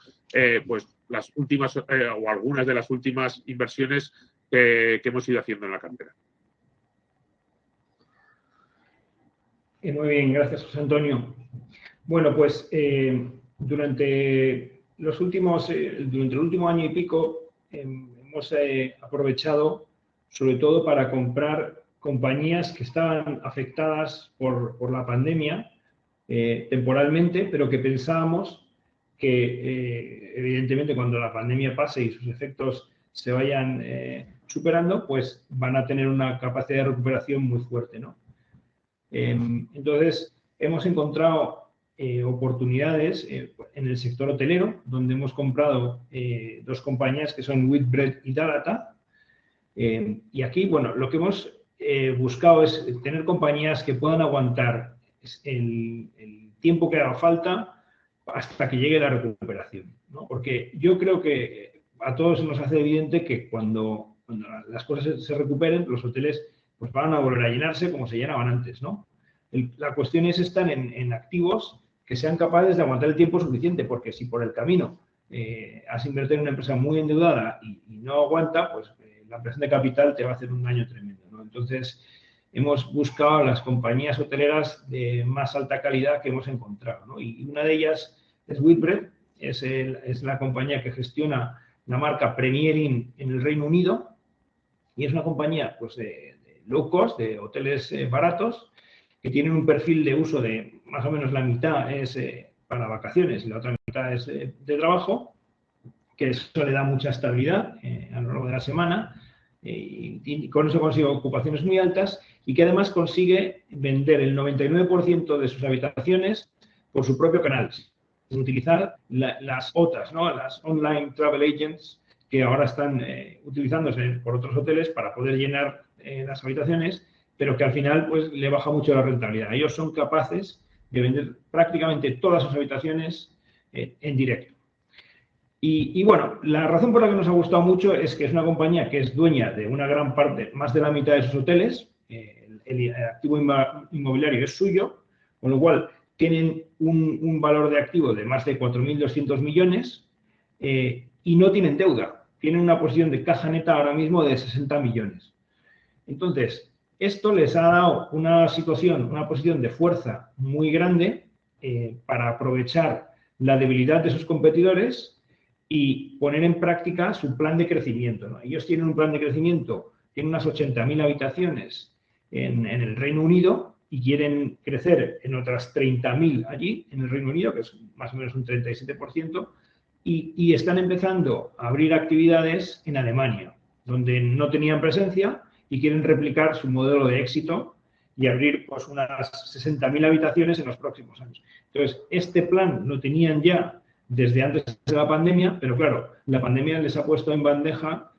pues las últimas o algunas de las últimas inversiones que hemos ido haciendo en la cartera. Muy bien, gracias, José Antonio. Bueno, pues durante el último año y pico hemos aprovechado sobre todo para comprar compañías que estaban afectadas por la pandemia temporalmente, pero que pensábamos que evidentemente cuando la pandemia pase y sus efectos se vayan superando, pues van a tener una capacidad de recuperación muy fuerte, ¿no? Entonces, hemos encontrado oportunidades en el sector hotelero, donde hemos comprado dos compañías que son Whitbread y Dalata. Y aquí, bueno, lo que hemos buscado es tener compañías que puedan aguantar el tiempo que haga falta hasta que llegue la recuperación, ¿no? Porque yo creo que a todos nos hace evidente que cuando las cosas se recuperen, los hoteles pues van a volver a llenarse como se llenaban antes, ¿no? La cuestión es estar en activos que sean capaces de aguantar el tiempo suficiente, porque si por el camino has invertido en una empresa muy endeudada y no aguanta, pues la ampliación de capital te va a hacer un daño tremendo, ¿no? Entonces, hemos buscado las compañías hoteleras de más alta calidad que hemos encontrado, ¿no? Y una de ellas es Whitbread, es la compañía que gestiona la marca Premier Inn en el Reino Unido, y es una compañía pues, de low cost, de hoteles baratos, que tienen un perfil de uso de más o menos la mitad es para vacaciones y la otra mitad es de trabajo, que eso le da mucha estabilidad a lo largo de la semana, y con eso consigue ocupaciones muy altas y que además consigue vender el 99% de sus habitaciones por su propio canal, sin utilizar las OTAs, ¿no? Las Online Travel Agents, que ahora están utilizándose por otros hoteles para poder llenar las habitaciones, pero que al final pues, le baja mucho la rentabilidad. Ellos son capaces de vender prácticamente todas sus habitaciones en directo. Y bueno, la razón por la que nos ha gustado mucho es que es una compañía que es dueña de una gran parte, más de la mitad de sus hoteles, el activo inmobiliario es suyo, con lo cual tienen un valor de activo de más de 4.200 millones y no tienen deuda. Tienen una posición de caja neta ahora mismo de 60 millones. Entonces, esto les ha dado una posición de fuerza muy grande para aprovechar la debilidad de sus competidores y poner en práctica su plan de crecimiento, ¿no? Ellos tienen un plan de crecimiento, tienen unas 80.000 habitaciones en el Reino Unido y quieren crecer en otras 30.000 allí, en el Reino Unido, que es más o menos un 37%, y están empezando a abrir actividades en Alemania, donde no tenían presencia y quieren replicar su modelo de éxito y abrir pues, unas 60.000 habitaciones en los próximos años. Entonces, este plan lo tenían ya desde antes de la pandemia, pero claro, la pandemia les ha puesto en bandeja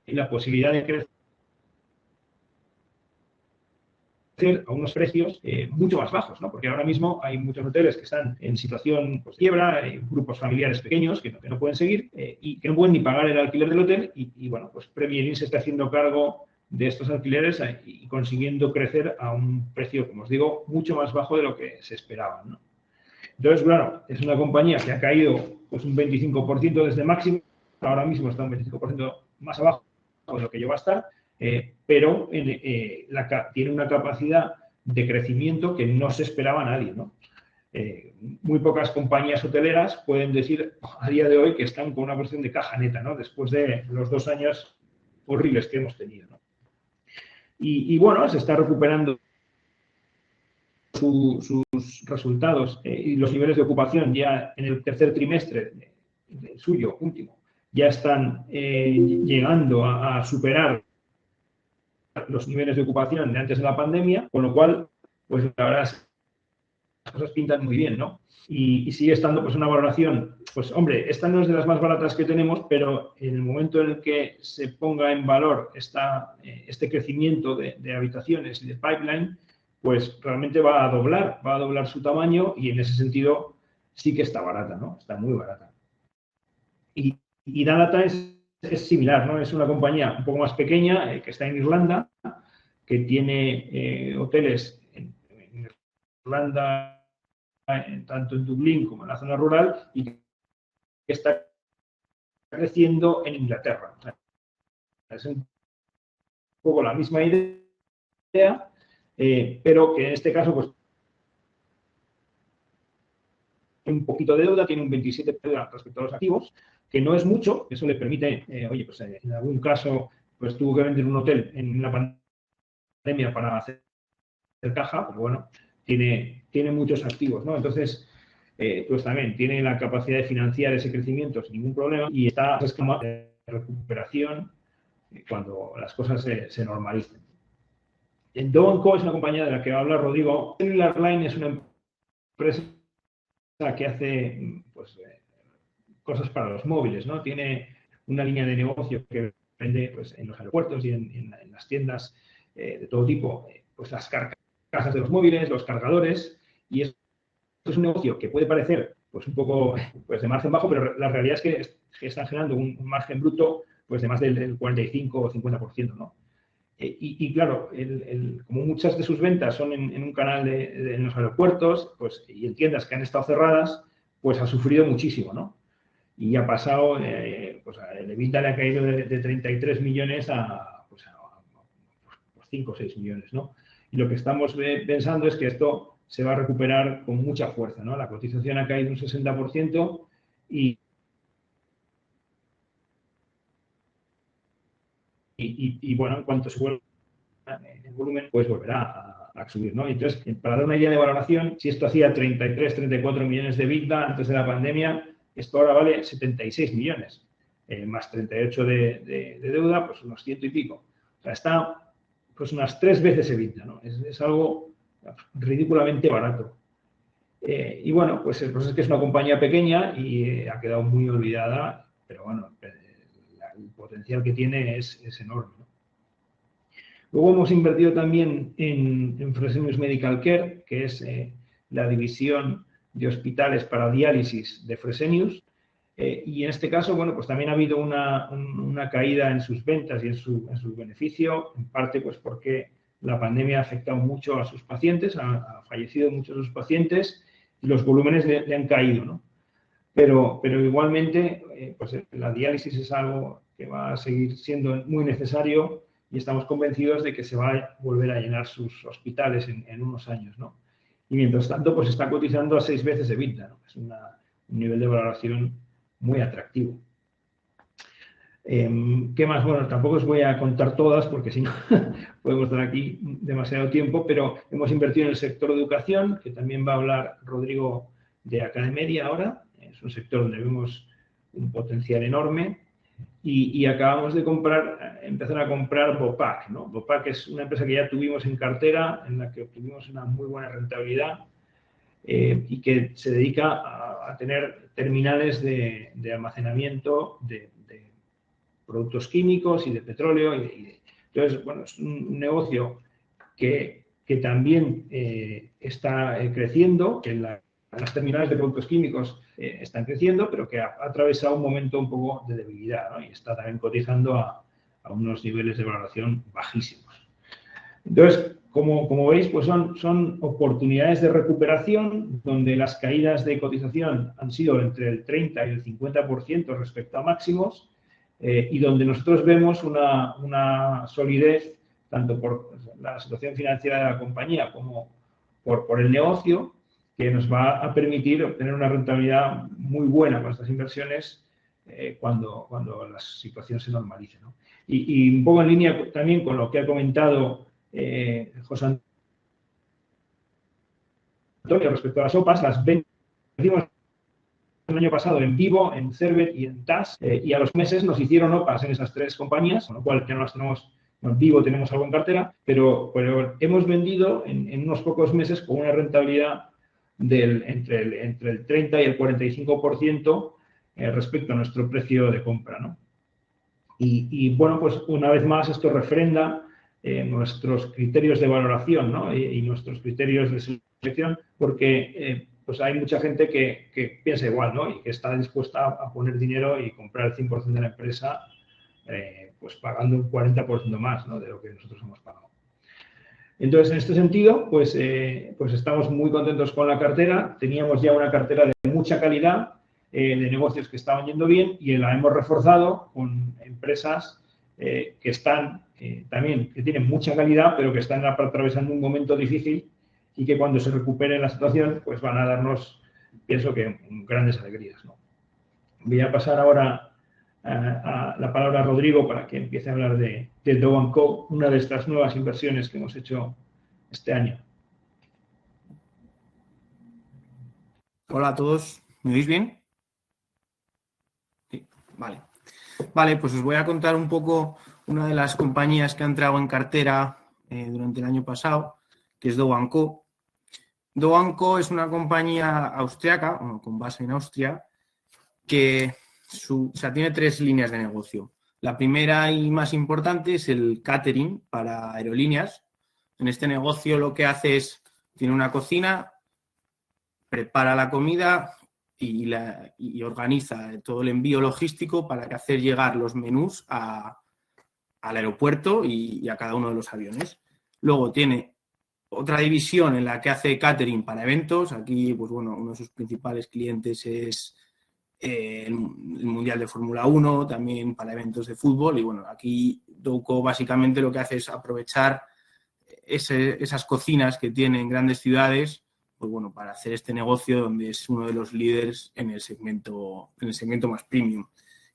la posibilidad de crecer a unos precios mucho más bajos, ¿no? Porque ahora mismo hay muchos hoteles que están en situación pues, quiebra, grupos familiares pequeños que no pueden seguir y que no pueden ni pagar el alquiler del hotel y bueno, pues Premier Inn se está haciendo cargo de estos alquileres y consiguiendo crecer a un precio, como os digo, mucho más bajo de lo que se esperaba, ¿no? Entonces, claro, es una compañía que ha caído pues, un 25% desde máximo, ahora mismo está un 25% más abajo de lo que llegó a estar, pero tiene una capacidad de crecimiento que no se esperaba a nadie, ¿no? Muy pocas compañías hoteleras pueden decir a día de hoy que están con una posición de caja neta, ¿no? Después de los 2 años horribles que hemos tenido, ¿no? Y bueno, se está recuperando sus resultados y los niveles de ocupación ya en el tercer trimestre suyo, último, ya están llegando a superar los niveles de ocupación de antes de la pandemia, con lo cual, pues la verdad es que las cosas pintan muy bien, ¿no? Y sigue estando pues una valoración, pues hombre, esta no es de las más baratas que tenemos, pero en el momento en el que se ponga en valor este crecimiento de habitaciones y de pipeline, pues realmente va a doblar su tamaño y en ese sentido sí que está barata, ¿no? Está muy barata. Y Dalata es similar, ¿no? Es una compañía un poco más pequeña que está en Irlanda, que tiene hoteles en Irlanda, tanto en Dublín como en la zona rural, y que está creciendo en Inglaterra. O sea, es un poco la misma idea, pero que en este caso pues, tiene un poquito de deuda, tiene un 27% respecto a los activos, que no es mucho, eso le permite, oye, pues en algún caso pues tuvo que vender un hotel en una pandemia para hacer caja, pero bueno, tiene muchos activos, ¿no? Entonces, pues también tiene la capacidad de financiar ese crecimiento sin ningún problema y está escamado recuperación cuando las cosas se normalicen. Dow & Co es una compañía de la que habla Rodrigo. Cellular Line es una empresa que hace pues, cosas para los móviles, ¿no? Tiene una línea de negocio que vende pues, en los aeropuertos y en las tiendas de todo tipo, pues las carcasas de los móviles, los cargadores, y es un negocio que puede parecer pues un poco pues, de margen bajo, pero la realidad es que están generando un margen bruto pues, de más del 45 o 50%, ¿no? Y claro, como muchas de sus ventas son en un canal en los aeropuertos pues, y en tiendas que han estado cerradas, pues ha sufrido muchísimo, ¿no? Y ha pasado, pues el EBITDA le ha caído de 33 millones a 5 o 6 millones, ¿no? Y lo que estamos pensando es que esto se va a recuperar con mucha fuerza, ¿no? La cotización ha caído un 60% y bueno, en cuanto se vuelva el volumen, pues volverá a subir, ¿no? Entonces, para dar una idea de valoración, si esto hacía 33, 34 millones de EBITDA antes de la pandemia, esto ahora vale 76 millones, más 38 de deuda, pues unos 100 y pico. O sea, está pues unas 3 veces EBITDA, ¿no? Es algo ridículamente barato. Y bueno, pues el proceso es que es una compañía pequeña y ha quedado muy olvidada, pero bueno, el potencial que tiene es enorme, ¿no? Luego hemos invertido también en Fresenius Medical Care, que es la división de hospitales para diálisis de Fresenius. Y en este caso, bueno, pues también ha habido una caída en sus ventas y en su beneficio, en parte pues porque la pandemia ha afectado mucho a sus pacientes, ha fallecido muchos de sus pacientes y los volúmenes le han caído, ¿no? Pero igualmente, pues la diálisis es algo que va a seguir siendo muy necesario y estamos convencidos de que se va a volver a llenar sus hospitales en unos años, ¿no? Y mientras tanto, pues está cotizando a 6 veces EBITDA, ¿no? Es un nivel de valoración muy atractivo. ¿Qué más? Bueno, tampoco os voy a contar todas porque si no podemos estar aquí demasiado tiempo, pero hemos invertido en el sector de educación, que también va a hablar Rodrigo de Academedia ahora. Es un sector donde vemos un potencial enorme. Y acabamos de empezar a comprar Vopak, ¿no? Vopak es una empresa que ya tuvimos en cartera, en la que obtuvimos una muy buena rentabilidad y que se dedica a tener terminales de almacenamiento de productos químicos y de petróleo. Entonces, bueno, es un negocio que también está creciendo, que las terminales de productos químicos están creciendo, pero que ha atravesado un momento un poco de debilidad, ¿no? Y está también cotizando a unos niveles de valoración bajísimos. Entonces, como veis, pues son oportunidades de recuperación donde las caídas de cotización han sido entre el 30 y el 50% respecto a máximos y donde nosotros vemos una solidez tanto por la situación financiera de la compañía como por el negocio que nos va a permitir obtener una rentabilidad muy buena con estas inversiones cuando la situación se normalice, ¿no? Y un poco en línea también con lo que ha comentado José Antonio respecto a las OPAs, las vendimos el año pasado en Vivo, en Cervet y en TAS, y a los meses nos hicieron OPAs en esas 3 compañías, con lo cual ya no las tenemos, en Vivo tenemos algo en cartera, pero hemos vendido en unos pocos meses con una rentabilidad entre el 30 y el 45% respecto a nuestro precio de compra, ¿no? Y bueno, pues una vez más esto refrenda nuestros criterios de valoración, ¿no? y nuestros criterios de selección, porque pues hay mucha gente que piensa igual, ¿no? Y que está dispuesta a poner dinero y comprar el 100% de la empresa, pues pagando un 40% más, ¿no? De lo que nosotros hemos pagado. Entonces, en este sentido, pues estamos muy contentos con la cartera. Teníamos ya una cartera de mucha calidad, de negocios que estaban yendo bien y la hemos reforzado con empresas que están también, que tienen mucha calidad, pero que están atravesando un momento difícil y que cuando se recupere la situación, pues van a darnos, pienso que, grandes alegrías, ¿no? Voy a pasar ahora a la palabra a Rodrigo para que empiece a hablar de Dow & Co, una de estas nuevas inversiones que hemos hecho este año. Hola a todos, ¿me oís bien? Sí, vale. Vale, pues os voy a contar un poco una de las compañías que han entrado en cartera durante el año pasado, que es Do & Co. Do & Co es una compañía austriaca, con base en Austria, que tiene 3 líneas de negocio. La primera y más importante es el catering para aerolíneas. En este negocio lo que hace es, tiene una cocina, prepara la comida y organiza todo el envío logístico para hacer llegar los menús al aeropuerto y a cada uno de los aviones. Luego tiene otra división en la que hace catering para eventos. Aquí, pues bueno, uno de sus principales clientes es el Mundial de Fórmula 1, también para eventos de fútbol. Y bueno, aquí Do & Co básicamente lo que hace es aprovechar esas cocinas que tiene en grandes ciudades, pues bueno, para hacer este negocio donde es uno de los líderes en el segmento más premium.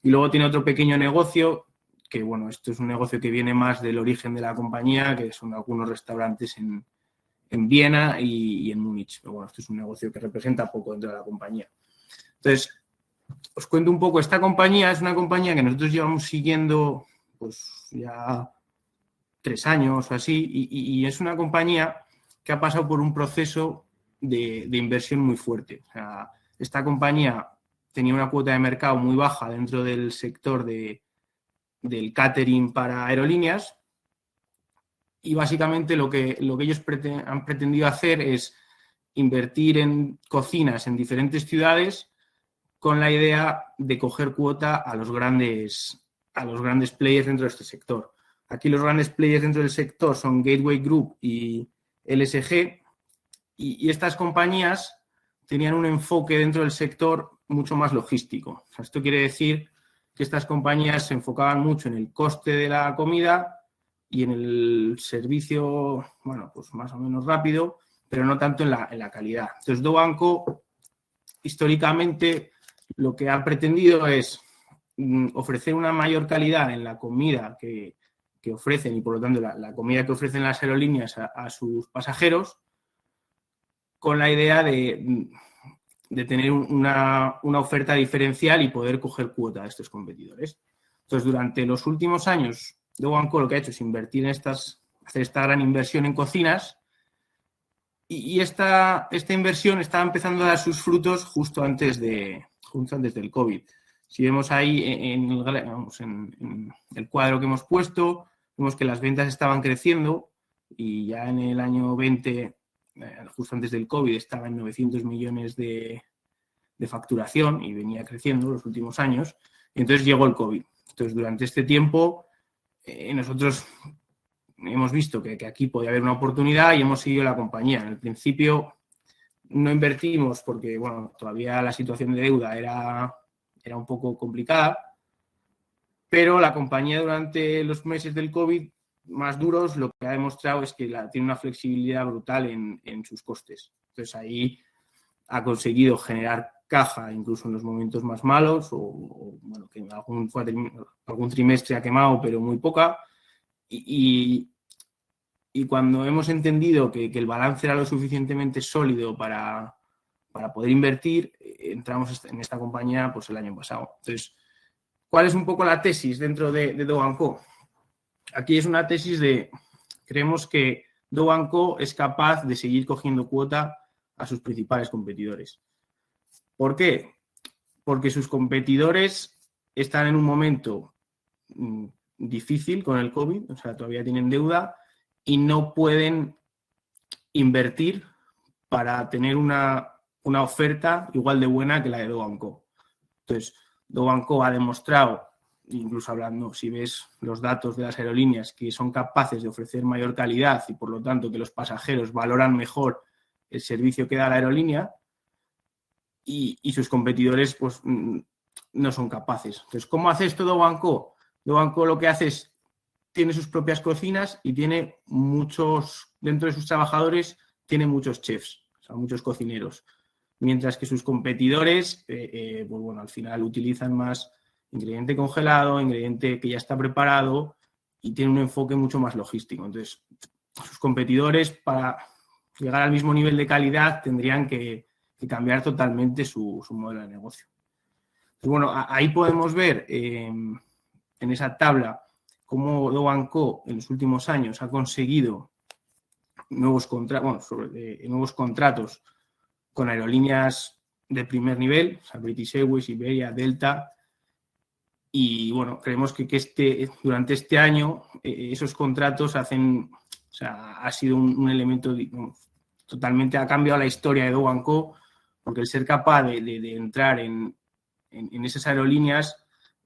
Y luego tiene otro pequeño negocio que, bueno, esto es un negocio que viene más del origen de la compañía, que son algunos restaurantes en Viena y en Múnich. Pero bueno, esto es un negocio que representa poco dentro de la compañía. Entonces, os cuento un poco. Esta compañía es una compañía que nosotros llevamos siguiendo pues ya 3 años o así, y es una compañía que ha pasado por un proceso de inversión muy fuerte. O sea, esta compañía tenía una cuota de mercado muy baja dentro del sector del catering para aerolíneas, y básicamente lo que ellos han pretendido hacer es invertir en cocinas en diferentes ciudades con la idea de coger cuota a los grandes players dentro de este sector. Aquí los grandes players dentro del sector son Gateway Group y LSG, y estas compañías tenían un enfoque dentro del sector mucho más logístico. O sea, esto quiere decir que estas compañías se enfocaban mucho en el coste de la comida y en el servicio, bueno, pues más o menos rápido, pero no tanto en la calidad. Entonces, Do & Co históricamente lo que ha pretendido es ofrecer una mayor calidad en la comida que ofrecen, y por lo tanto la comida que ofrecen las aerolíneas a sus pasajeros, con la idea de tener una oferta diferencial y poder coger cuota de estos competidores. Entonces, durante los últimos años, Do & Co lo que ha hecho es invertir hacer esta gran inversión en cocinas, y esta inversión estaba empezando a dar sus frutos justo antes del COVID. Si vemos ahí en el cuadro que hemos puesto, vemos que las ventas estaban creciendo, y ya en el año 20, justo antes del COVID, estaba en 900 millones de facturación y venía creciendo los últimos años. Y entonces llegó el COVID. Entonces, durante este tiempo, nosotros hemos visto que aquí podía haber una oportunidad y hemos seguido la compañía. En el principio no invertimos porque, bueno, todavía la situación de deuda era un poco complicada, pero la compañía durante los meses del COVID más duros lo que ha demostrado es que tiene una flexibilidad brutal en sus costes. Entonces, ahí ha conseguido generar caja incluso en los momentos más malos, o bueno, que algún trimestre ha quemado, pero muy poca. Y cuando hemos entendido que el balance era lo suficientemente sólido para poder invertir, entramos en esta compañía pues el año pasado. Entonces, ¿cuál es un poco la tesis dentro de Do & Co? Aquí es una tesis creemos que Do & Co es capaz de seguir cogiendo cuota a sus principales competidores. ¿Por qué? Porque sus competidores están en un momento difícil con el COVID, o sea, todavía tienen deuda y no pueden invertir para tener una oferta igual de buena que la de Do & Co. Entonces, Do & Co ha demostrado, incluso hablando, si ves los datos de las aerolíneas, que son capaces de ofrecer mayor calidad y por lo tanto que los pasajeros valoran mejor el servicio que da la aerolínea, y sus competidores pues no son capaces. Entonces, ¿cómo hace esto Do & Co? Do & Co lo que hace es, tiene sus propias cocinas y tiene dentro de sus trabajadores, tiene muchos chefs, o sea, muchos cocineros. Mientras que sus competidores, pues bueno, al final utilizan más ingrediente congelado, ingrediente que ya está preparado, y tienen un enfoque mucho más logístico. Entonces, sus competidores, para llegar al mismo nivel de calidad, tendrían que cambiar totalmente su modelo de negocio. Entonces, bueno, ahí podemos ver en esa tabla cómo Do & Co en los últimos años ha conseguido nuevos contratos con aerolíneas de primer nivel, o sea, British Airways, Iberia, Delta, y bueno, creemos que durante este año esos contratos ha sido un elemento totalmente, ha cambiado la historia de Do & Co, porque el ser capaz de entrar en esas aerolíneas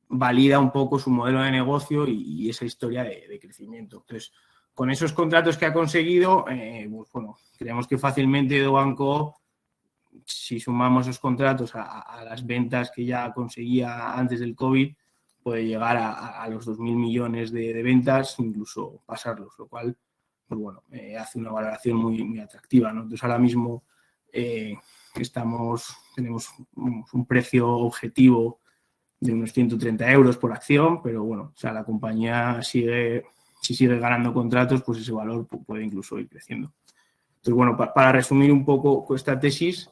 valida un poco su modelo de negocio y esa historia de crecimiento. Entonces, con esos contratos que ha conseguido, pues bueno, creemos que fácilmente Do & Co, si sumamos esos contratos a las ventas que ya conseguía antes del COVID, puede llegar a los 2.000 millones de ventas, incluso pasarlos, lo cual, pues bueno, hace una valoración muy, muy atractiva, ¿no? Entonces, ahora mismo tenemos un precio objetivo de unos 130 euros por acción, pero bueno, o sea, la compañía si sigue ganando contratos, pues ese valor puede incluso ir creciendo. Entonces, bueno, para resumir un poco esta tesis,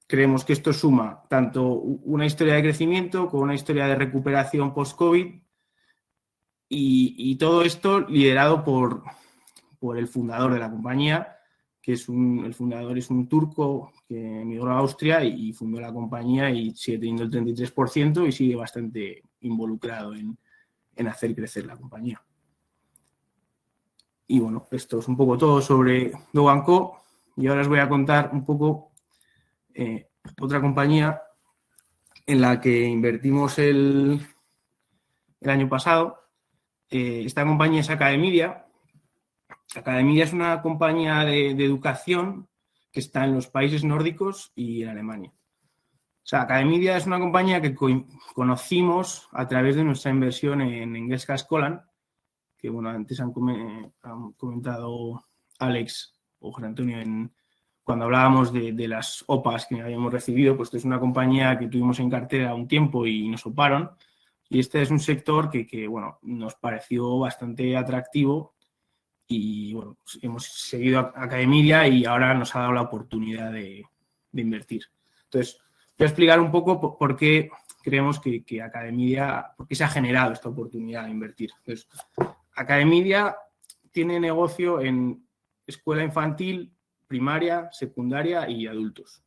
creemos que esto suma tanto una historia de crecimiento como una historia de recuperación post-COVID y todo esto liderado por el fundador de la compañía, que el fundador es un turco que emigró a Austria y fundó la compañía y sigue teniendo el 33% y sigue bastante involucrado en hacer crecer la compañía. Y bueno, esto es un poco todo sobre Do & Co. Y ahora os voy a contar un poco otra compañía en la que invertimos el año pasado. Esta compañía es Academedia. Academedia es una compañía de educación que está en los países nórdicos y en Alemania. O sea, Academedia es una compañía que conocimos a través de nuestra inversión en Engelskä Skolan, que bueno, antes han comentado Alex o José Antonio cuando hablábamos de las OPAs que habíamos recibido, pues esto es una compañía que tuvimos en cartera un tiempo y nos oparon. Y este es un sector que bueno, nos pareció bastante atractivo y bueno, hemos seguido Academedia y ahora nos ha dado la oportunidad de invertir. Entonces, voy a explicar un poco por qué creemos que Academedia, por qué se ha generado esta oportunidad de invertir. Entonces, Academedia tiene negocio en escuela infantil, primaria, secundaria y adultos.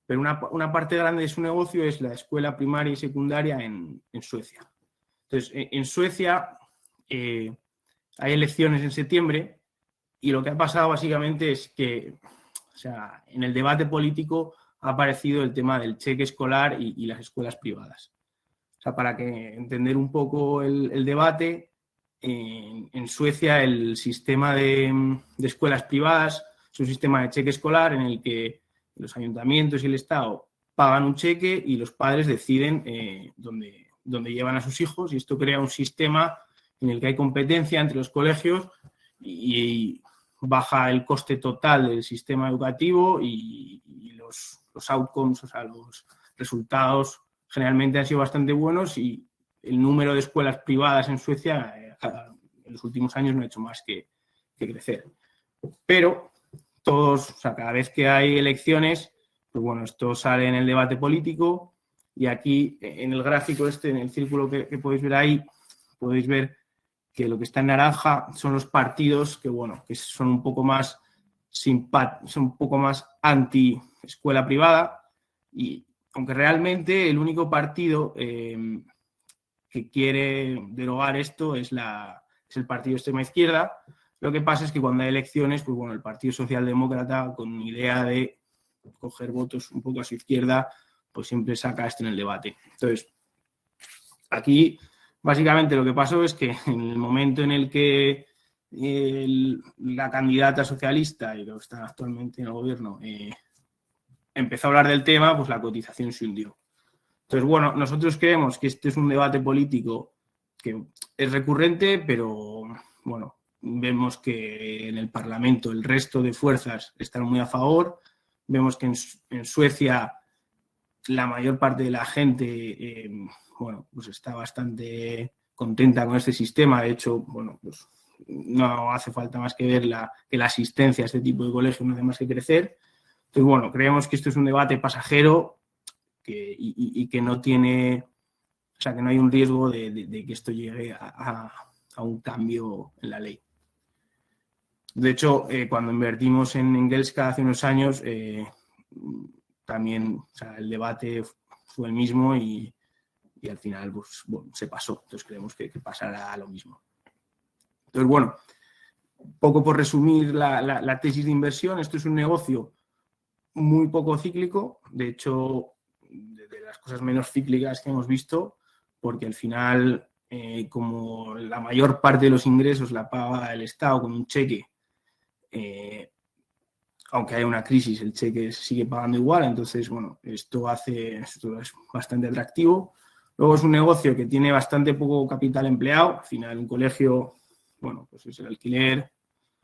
Pero una parte grande de su negocio es la escuela primaria y secundaria en Suecia. Entonces, en Suecia hay elecciones en septiembre y lo que ha pasado básicamente es que, o sea, en el debate político ha aparecido el tema del cheque escolar y las escuelas privadas. O sea, para entender un poco el debate, en Suecia el sistema de escuelas privadas es un sistema de cheque escolar en el que los ayuntamientos y el Estado pagan un cheque y los padres deciden dónde llevan a sus hijos, y esto crea un sistema en el que hay competencia entre los colegios y baja el coste total del sistema educativo y los outcomes, o sea, los resultados generalmente han sido bastante buenos y el número de escuelas privadas en Suecia en los últimos años no ha hecho más que crecer. Pero cada vez que hay elecciones, pues bueno, esto sale en el debate político y aquí en el gráfico en el círculo que podéis ver ahí, podéis ver que lo que está en naranja son los partidos que son un poco más anti escuela privada, y aunque realmente el único partido que quiere derogar esto es el partido extrema izquierda. Lo que pasa es que cuando hay elecciones, pues bueno, el Partido Socialdemócrata, con idea de coger votos un poco a su izquierda, pues siempre saca esto en el debate. Entonces, aquí básicamente lo que pasó es que en el momento en el que la candidata socialista y lo que está actualmente en el gobierno empezó a hablar del tema, pues la cotización se hundió. Entonces, bueno, nosotros creemos que este es un debate político que es recurrente, pero bueno, vemos que en el Parlamento el resto de fuerzas están muy a favor. Vemos que en Suecia la mayor parte de la gente pues está bastante contenta con este sistema. De hecho, bueno, pues no hace falta más que ver que la asistencia a este tipo de colegios no hace más que crecer. Entonces, bueno, creemos que esto es un debate pasajero y que no tiene, o O sea, que no hay un riesgo de que esto llegue a un cambio en la ley. De hecho, cuando invertimos en Engelska hace unos años, también, o sea, el debate fue el mismo y al final pues, bueno, se pasó. Entonces creemos que pasará lo mismo. Entonces, bueno, poco por resumir la tesis de inversión. Esto es un negocio muy poco cíclico. De hecho, de las cosas menos cíclicas que hemos visto, porque al final, como la mayor parte de los ingresos la paga el Estado con un cheque, aunque haya una crisis, el cheque se sigue pagando igual. Entonces, bueno, esto es bastante atractivo. Luego es un negocio que tiene bastante poco capital empleado. Al final, un colegio, bueno, pues es el alquiler,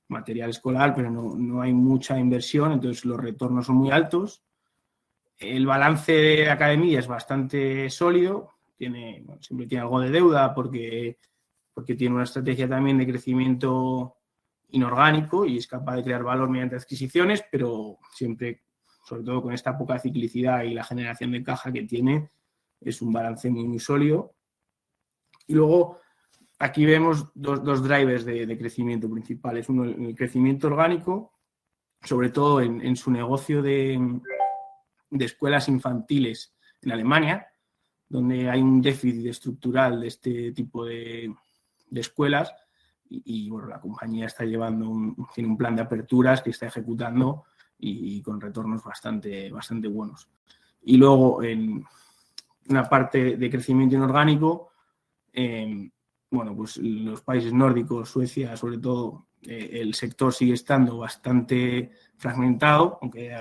material escolar, pero no hay mucha inversión, entonces los retornos son muy altos. El balance de academia es bastante sólido, siempre tiene algo de deuda porque tiene una estrategia también de crecimiento inorgánico y es capaz de crear valor mediante adquisiciones, pero siempre, sobre todo con esta poca ciclicidad y la generación de caja que tiene, es un balance muy, muy sólido. Y luego aquí vemos dos drivers de crecimiento principales. Uno, el crecimiento orgánico, sobre todo en su negocio de escuelas infantiles en Alemania, donde hay un déficit estructural de este tipo de escuelas y bueno, la compañía está tiene un plan de aperturas que está ejecutando y con retornos bastante buenos. Y luego, en una parte de crecimiento inorgánico, bueno, pues los países nórdicos, Suecia, sobre todo, el sector sigue estando bastante fragmentado, aunque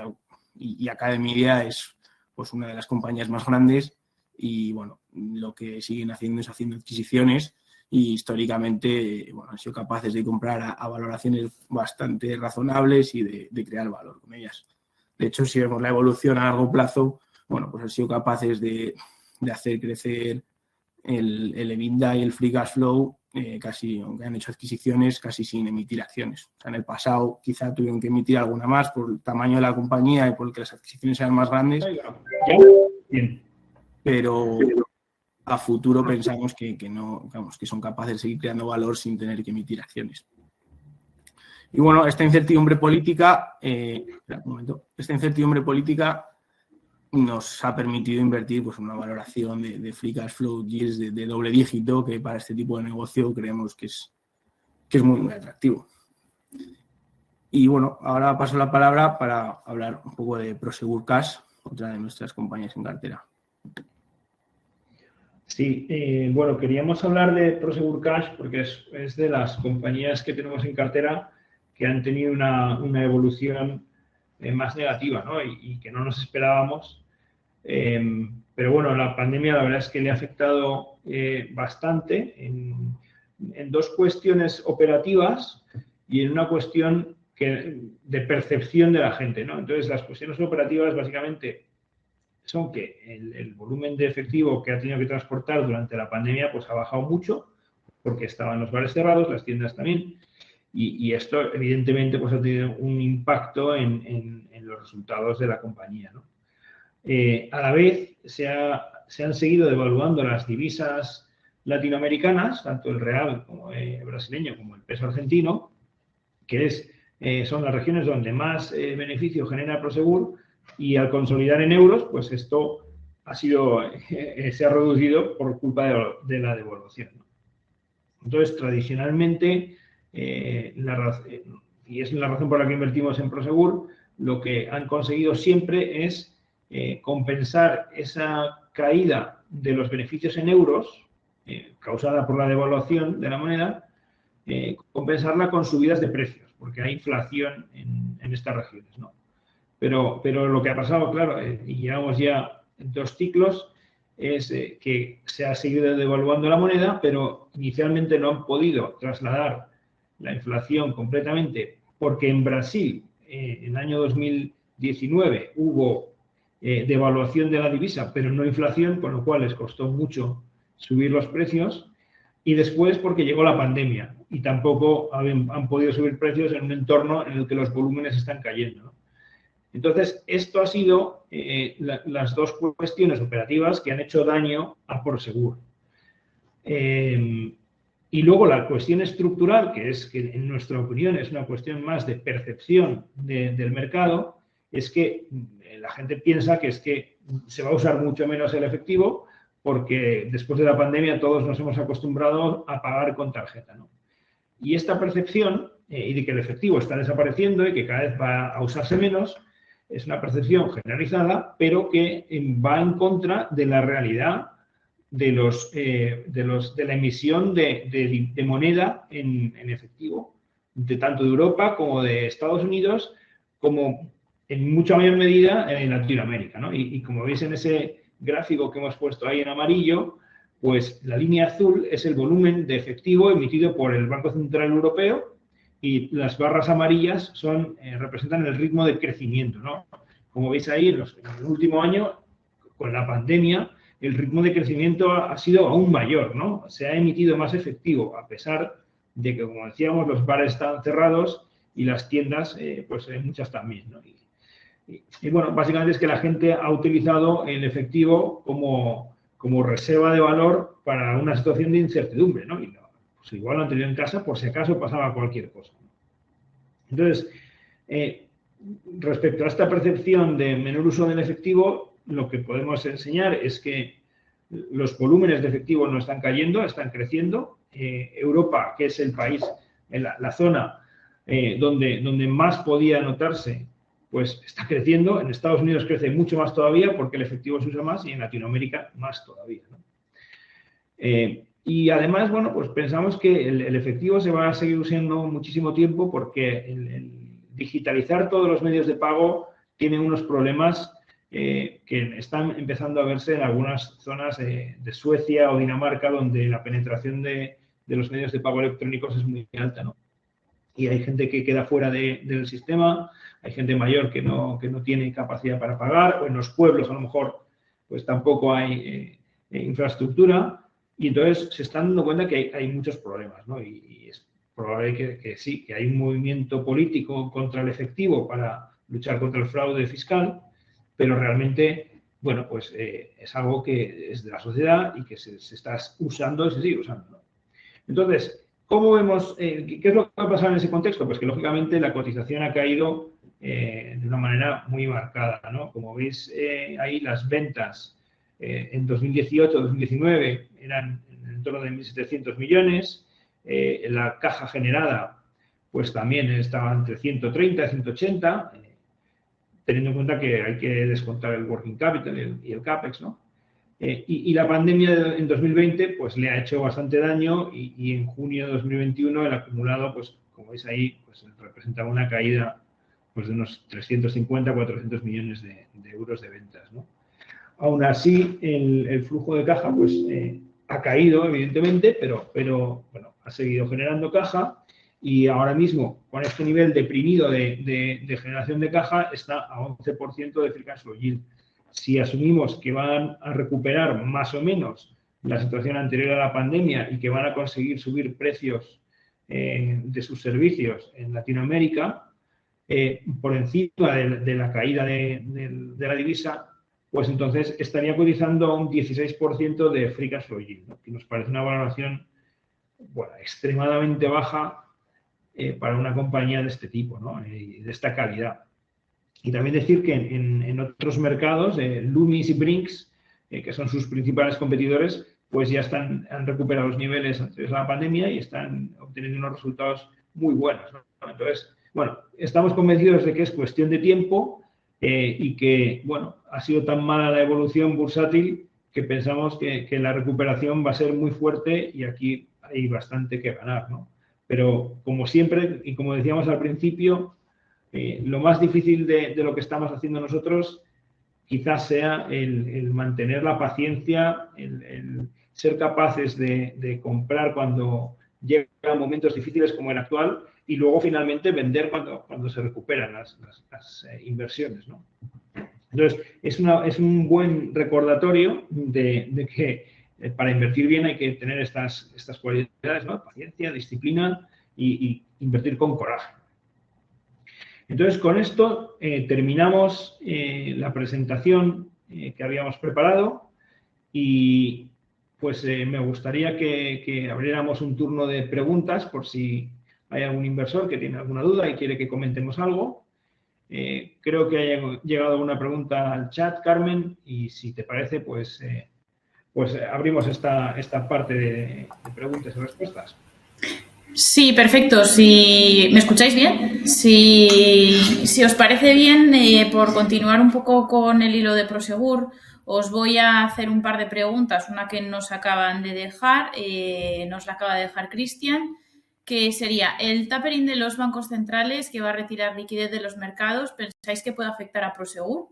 y Academedia es pues una de las compañías más grandes y bueno, lo que siguen haciendo es haciendo adquisiciones y históricamente bueno, han sido capaces de comprar a valoraciones bastante razonables y de crear valor con ellas. De hecho, si vemos la evolución a largo plazo, bueno, pues han sido capaces de hacer crecer el EBITDA y el free cash flow casi, aunque han hecho adquisiciones, casi sin emitir acciones. O sea, en el pasado quizá tuvieron que emitir alguna más por el tamaño de la compañía y porque las adquisiciones eran más grandes, pero a futuro pensamos que no, vamos, que son capaces de seguir creando valor sin tener que emitir acciones. Y bueno, esta incertidumbre política, nos ha permitido invertir pues, una valoración de free cash flow yields de doble dígito, que para este tipo de negocio creemos que es muy, muy atractivo. Y bueno, ahora paso la palabra para hablar un poco de Prosegur Cash, otra de nuestras compañías en cartera. Sí, bueno, queríamos hablar de Prosegur Cash porque es de las compañías que tenemos en cartera que han tenido una evolución más negativa, ¿no? Y que no nos esperábamos. Pero bueno, la pandemia la verdad es que le ha afectado bastante en dos cuestiones operativas y en una cuestión de percepción de la gente, ¿no? Entonces, las cuestiones operativas básicamente son que el volumen de efectivo que ha tenido que transportar durante la pandemia pues ha bajado mucho porque estaban los bares cerrados, las tiendas también, y esto evidentemente pues ha tenido un impacto en los resultados de la compañía, ¿no? A la vez se han seguido devaluando las divisas latinoamericanas, tanto el real como el brasileño como el peso argentino, que son las regiones donde más beneficio genera Prosegur, y al consolidar en euros, pues esto se ha reducido por culpa de la devaluación, ¿no? Entonces, tradicionalmente, y es la razón por la que invertimos en Prosegur, lo que han conseguido siempre es compensar esa caída de los beneficios en euros causada por la devaluación de la moneda, compensarla con subidas de precios, porque hay inflación en estas regiones, ¿no? Pero lo que ha pasado, claro, y llevamos ya 2 ciclos, es que se ha seguido devaluando la moneda, pero inicialmente no han podido trasladar la inflación completamente, porque en Brasil, en el año 2019, hubo devaluación de la divisa, pero no inflación, con lo cual les costó mucho subir los precios, y después porque llegó la pandemia y tampoco han podido subir precios en un entorno en el que los volúmenes están cayendo, ¿no? Entonces, esto ha sido las dos cuestiones operativas que han hecho daño a Prosegur. Y luego la cuestión estructural, que en nuestra opinión es una cuestión más de percepción del mercado, es que la gente piensa que es que se va a usar mucho menos el efectivo porque después de la pandemia todos nos hemos acostumbrado a pagar con tarjeta, ¿no? Y esta percepción y de que el efectivo está desapareciendo y que cada vez va a usarse menos, es una percepción generalizada, pero que va en contra de la realidad de la emisión de moneda en efectivo, tanto de Europa como de Estados Unidos, como en mucha mayor medida en Latinoamérica, ¿no? Y como veis en ese gráfico que hemos puesto ahí en amarillo, pues la línea azul es el volumen de efectivo emitido por el Banco Central Europeo y las barras amarillas representan el ritmo de crecimiento, ¿no? Como veis ahí, en el último año, con la pandemia, el ritmo de crecimiento ha sido aún mayor, ¿no? Se ha emitido más efectivo, a pesar de que, como decíamos, los bares están cerrados y las tiendas, pues muchas también, ¿no? Y bueno, básicamente es que la gente ha utilizado el efectivo como reserva de valor para una situación de incertidumbre, ¿no? Y pues igual lo han tenido en casa por si acaso pasaba cualquier cosa. Entonces, respecto a esta percepción de menor uso del efectivo, lo que podemos enseñar es que los volúmenes de efectivo no están cayendo, están creciendo. Europa, que es el país, la zona donde más podía notarse, pues está creciendo. En Estados Unidos crece mucho más todavía porque el efectivo se usa más y en Latinoamérica más todavía, ¿no? Y además, bueno, pues pensamos que el efectivo se va a seguir usando muchísimo tiempo porque el digitalizar todos los medios de pago tiene unos problemas que están empezando a verse en algunas zonas de Suecia o Dinamarca, donde la penetración de los medios de pago electrónicos es muy alta, ¿no? Y hay gente que queda fuera del sistema, hay gente mayor que no tiene capacidad para pagar, o en los pueblos a lo mejor pues tampoco hay infraestructura, y entonces se están dando cuenta que hay muchos problemas, ¿no? Y es probable que sí, que hay un movimiento político contra el efectivo para luchar contra el fraude fiscal, pero realmente, bueno, pues es algo que es de la sociedad y que se está usando y se sigue usando, ¿no? Entonces, ¿cómo vemos? ¿Qué es lo que ha pasado en ese contexto? Pues que, lógicamente, la cotización ha caído de una manera muy marcada, ¿no? Como veis ahí, las ventas en 2018-2019 eran en torno de 1.700 millones. La caja generada, pues también estaba entre 130 y 180, teniendo en cuenta que hay que descontar el working capital y el CAPEX, ¿no? Y la pandemia en 2020 pues le ha hecho bastante daño y en junio de 2021 el acumulado, pues como veis ahí, pues representaba una caída pues de unos 350-400 millones de euros de ventas, ¿no? Aún así, el flujo de caja pues ha caído, evidentemente, pero bueno, ha seguido generando caja y ahora mismo, con este nivel deprimido de generación de caja, está a 11% de free cash flow yield. Si asumimos que van a recuperar más o menos la situación anterior a la pandemia y que van a conseguir subir precios de sus servicios en Latinoamérica, por encima de la caída de la divisa, pues entonces estaría cotizando un 16% de free cash flow yield, ¿no? Que nos parece una valoración, bueno, extremadamente baja para una compañía de este tipo, ¿no? Y de esta calidad. Y también decir que en otros mercados, Loomis y Brink's, que son sus principales competidores, pues ya han recuperado los niveles antes de la pandemia y están obteniendo unos resultados muy buenos, ¿no? Entonces, bueno, estamos convencidos de que es cuestión de tiempo y que, bueno, ha sido tan mala la evolución bursátil que pensamos que la recuperación va a ser muy fuerte y aquí hay bastante que ganar, ¿no? Pero, como siempre, y como decíamos al principio, lo más difícil de lo que estamos haciendo nosotros quizás sea el mantener la paciencia, el ser capaces de comprar cuando llegan momentos difíciles como el actual y luego finalmente vender cuando se recuperan las inversiones, ¿no? Entonces, es un buen recordatorio de que para invertir bien hay que tener estas cualidades, ¿no? Paciencia, disciplina y invertir con coraje. Entonces, con esto terminamos la presentación que habíamos preparado y pues me gustaría que abriéramos un turno de preguntas por si hay algún inversor que tiene alguna duda y quiere que comentemos algo. Creo que ha llegado una pregunta al chat, Carmen, y si te parece, pues abrimos esta parte de preguntas y respuestas. Sí, perfecto. Si ¿me escucháis bien? Si os parece bien, por continuar un poco con el hilo de Prosegur, os voy a hacer un par de preguntas. Una que nos acaban de dejar, nos la acaba de dejar Cristian, que sería, ¿el tapering de los bancos centrales que va a retirar liquidez de los mercados, pensáis que puede afectar a Prosegur?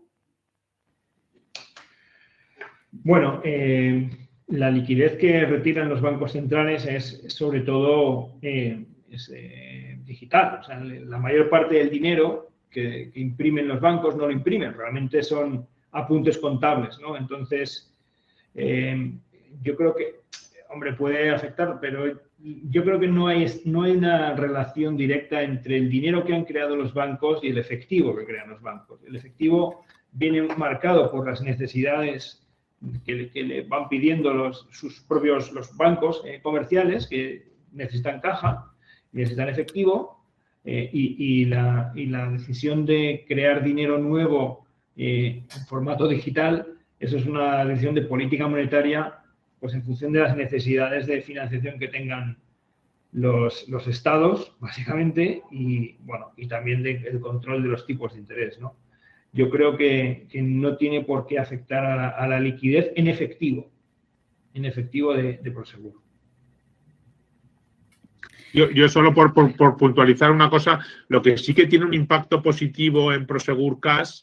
Bueno, la liquidez que retiran los bancos centrales es sobre todo digital. O sea, la mayor parte del dinero que imprimen los bancos no lo imprimen, realmente son apuntes contables, ¿no? Entonces, yo creo que, hombre, puede afectar, pero yo creo que no hay una relación directa entre el dinero que han creado los bancos y el efectivo que crean los bancos. El efectivo viene marcado por las necesidades que le van pidiendo los bancos comerciales que necesitan caja, necesitan efectivo y la decisión de crear dinero nuevo en formato digital, eso es una decisión de política monetaria pues en función de las necesidades de financiación que tengan los estados, básicamente, y también del control de los tipos de interés, ¿no? Yo creo que no tiene por qué afectar a la liquidez en efectivo de Prosegur. Yo solo por puntualizar una cosa, lo que sí que tiene un impacto positivo en Prosegur Cash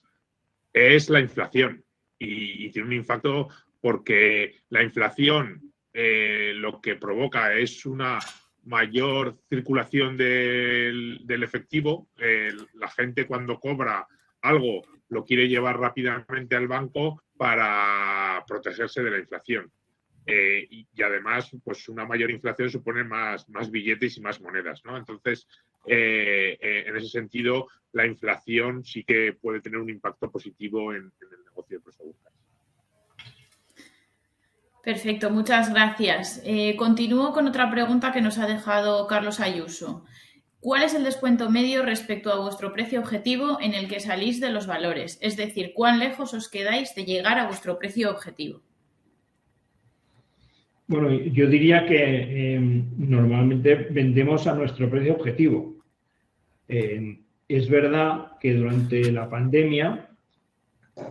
es la inflación. Y tiene un impacto porque la inflación lo que provoca es una mayor circulación del efectivo. La gente cuando cobra algo lo quiere llevar rápidamente al banco para protegerse de la inflación. Y además, pues una mayor inflación supone más billetes y más monedas, ¿no? Entonces, en ese sentido, la inflación sí que puede tener un impacto positivo en el negocio de Prosegur. Perfecto, muchas gracias. Continúo con otra pregunta que nos ha dejado Carlos Ayuso. ¿Cuál es el descuento medio respecto a vuestro precio objetivo en el que salís de los valores? Es decir, ¿cuán lejos os quedáis de llegar a vuestro precio objetivo? Bueno, yo diría que normalmente vendemos a nuestro precio objetivo. Es verdad que durante la pandemia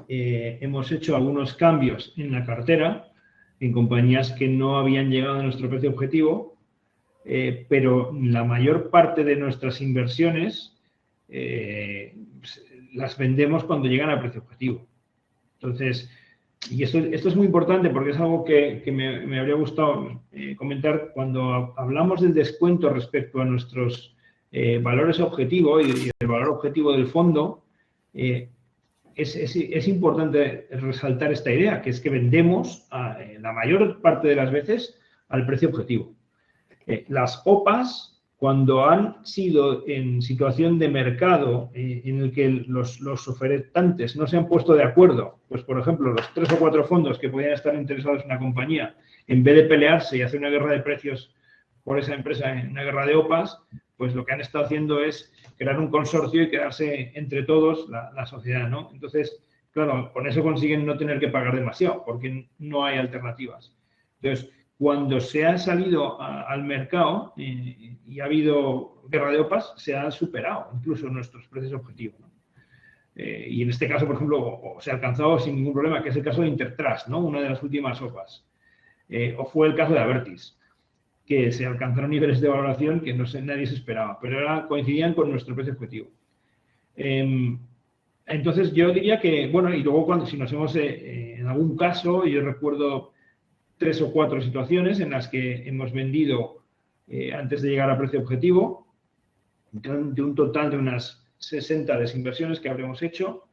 hemos hecho algunos cambios en la cartera en compañías que no habían llegado a nuestro precio objetivo, pero la mayor parte de nuestras inversiones las vendemos cuando llegan al precio objetivo. Entonces, y esto es muy importante porque es algo que me habría gustado comentar cuando hablamos del descuento respecto a nuestros valores objetivo y el valor objetivo del fondo. Es importante resaltar esta idea, que es que vendemos la mayor parte de las veces al precio objetivo. Las OPAs, cuando han sido en situación de mercado en el que los ofertantes no se han puesto de acuerdo, pues por ejemplo, los 3 o 4 fondos que podían estar interesados en una compañía, en vez de pelearse y hacer una guerra de precios por esa empresa en una guerra de OPAs, pues lo que han estado haciendo es crear un consorcio y quedarse entre todos la sociedad, ¿no? Entonces, claro, con eso consiguen no tener que pagar demasiado, porque no hay alternativas. Entonces, cuando se ha salido al mercado y ha habido guerra de OPAs, se ha superado incluso nuestros precios objetivos, ¿no? Y en este caso, por ejemplo, se ha alcanzado sin ningún problema, que es el caso de Intertrust, ¿no? Una de las últimas OPAs. O fue el caso de Abertis, que se alcanzaron niveles de valoración que nadie se esperaba, pero coincidían con nuestro precio objetivo. Entonces, yo diría que, bueno, y luego si nos hemos, en algún caso, yo recuerdo 3 o 4 situaciones en las que hemos vendido antes de llegar a precio objetivo, de un total de unas 60 desinversiones que habremos hecho.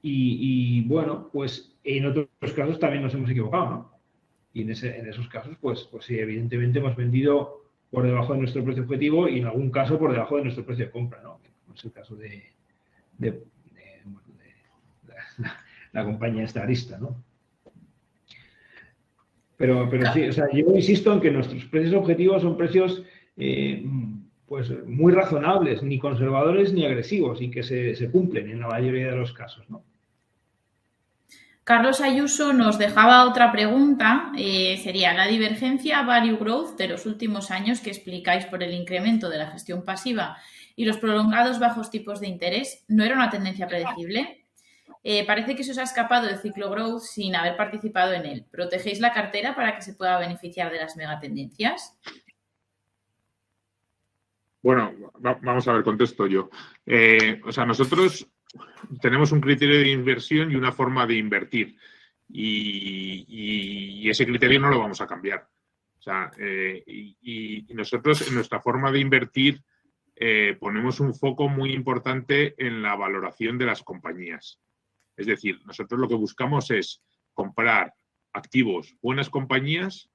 Y bueno, pues en otros casos también nos hemos equivocado, ¿no? Y en esos casos, pues sí, evidentemente hemos vendido por debajo de nuestro precio objetivo y en algún caso por debajo de nuestro precio de compra, ¿no? Como es el caso de la compañía esta Arista, ¿no? Pero sí, o sea, yo insisto en que nuestros precios objetivos son precios pues muy razonables, ni conservadores ni agresivos, y que se cumplen en la mayoría de los casos, ¿no? Carlos Ayuso nos dejaba otra pregunta, sería la divergencia value growth de los últimos años que explicáis por el incremento de la gestión pasiva y los prolongados bajos tipos de interés, ¿no era una tendencia predecible? Parece que se os ha escapado el ciclo growth sin haber participado en él. ¿Protegéis la cartera para que se pueda beneficiar de las megatendencias? Bueno, vamos a ver, contesto yo. O sea, nosotros tenemos un criterio de inversión y una forma de invertir. Y ese criterio no lo vamos a cambiar. O sea, y nosotros en nuestra forma de invertir ponemos un foco muy importante en la valoración de las compañías. Es decir, nosotros lo que buscamos es comprar activos, buenas compañías,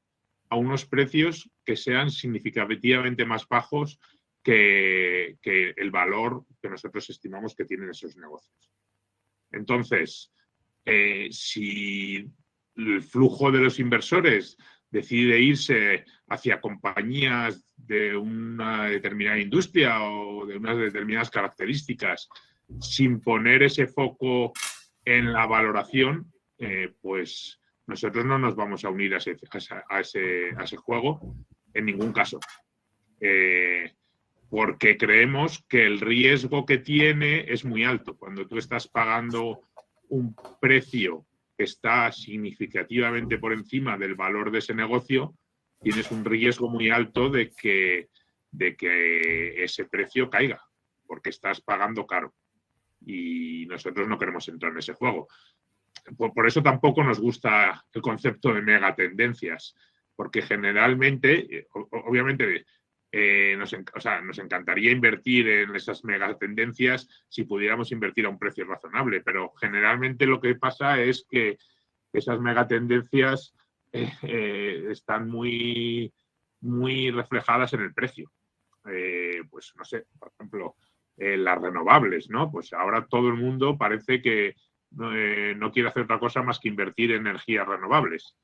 a unos precios que sean significativamente más bajos que el valor que nosotros estimamos que tienen esos negocios. Entonces, si el flujo de los inversores decide irse hacia compañías de una determinada industria o de unas determinadas características sin poner ese foco en la valoración, pues nosotros no nos vamos a unir a ese juego en ningún caso. Porque creemos que el riesgo que tiene es muy alto. Cuando tú estás pagando un precio que está significativamente por encima del valor de ese negocio, tienes un riesgo muy alto de que ese precio caiga, porque estás pagando caro. Y nosotros no queremos entrar en ese juego. Por eso tampoco nos gusta el concepto de megatendencias, porque generalmente, obviamente, nos encantaría invertir en esas megatendencias si pudiéramos invertir a un precio razonable, pero generalmente lo que pasa es que esas megatendencias están muy, muy reflejadas en el precio. Pues no sé, por ejemplo, las renovables, ¿no? Pues ahora todo el mundo parece que no quiere hacer otra cosa más que invertir en energías renovables.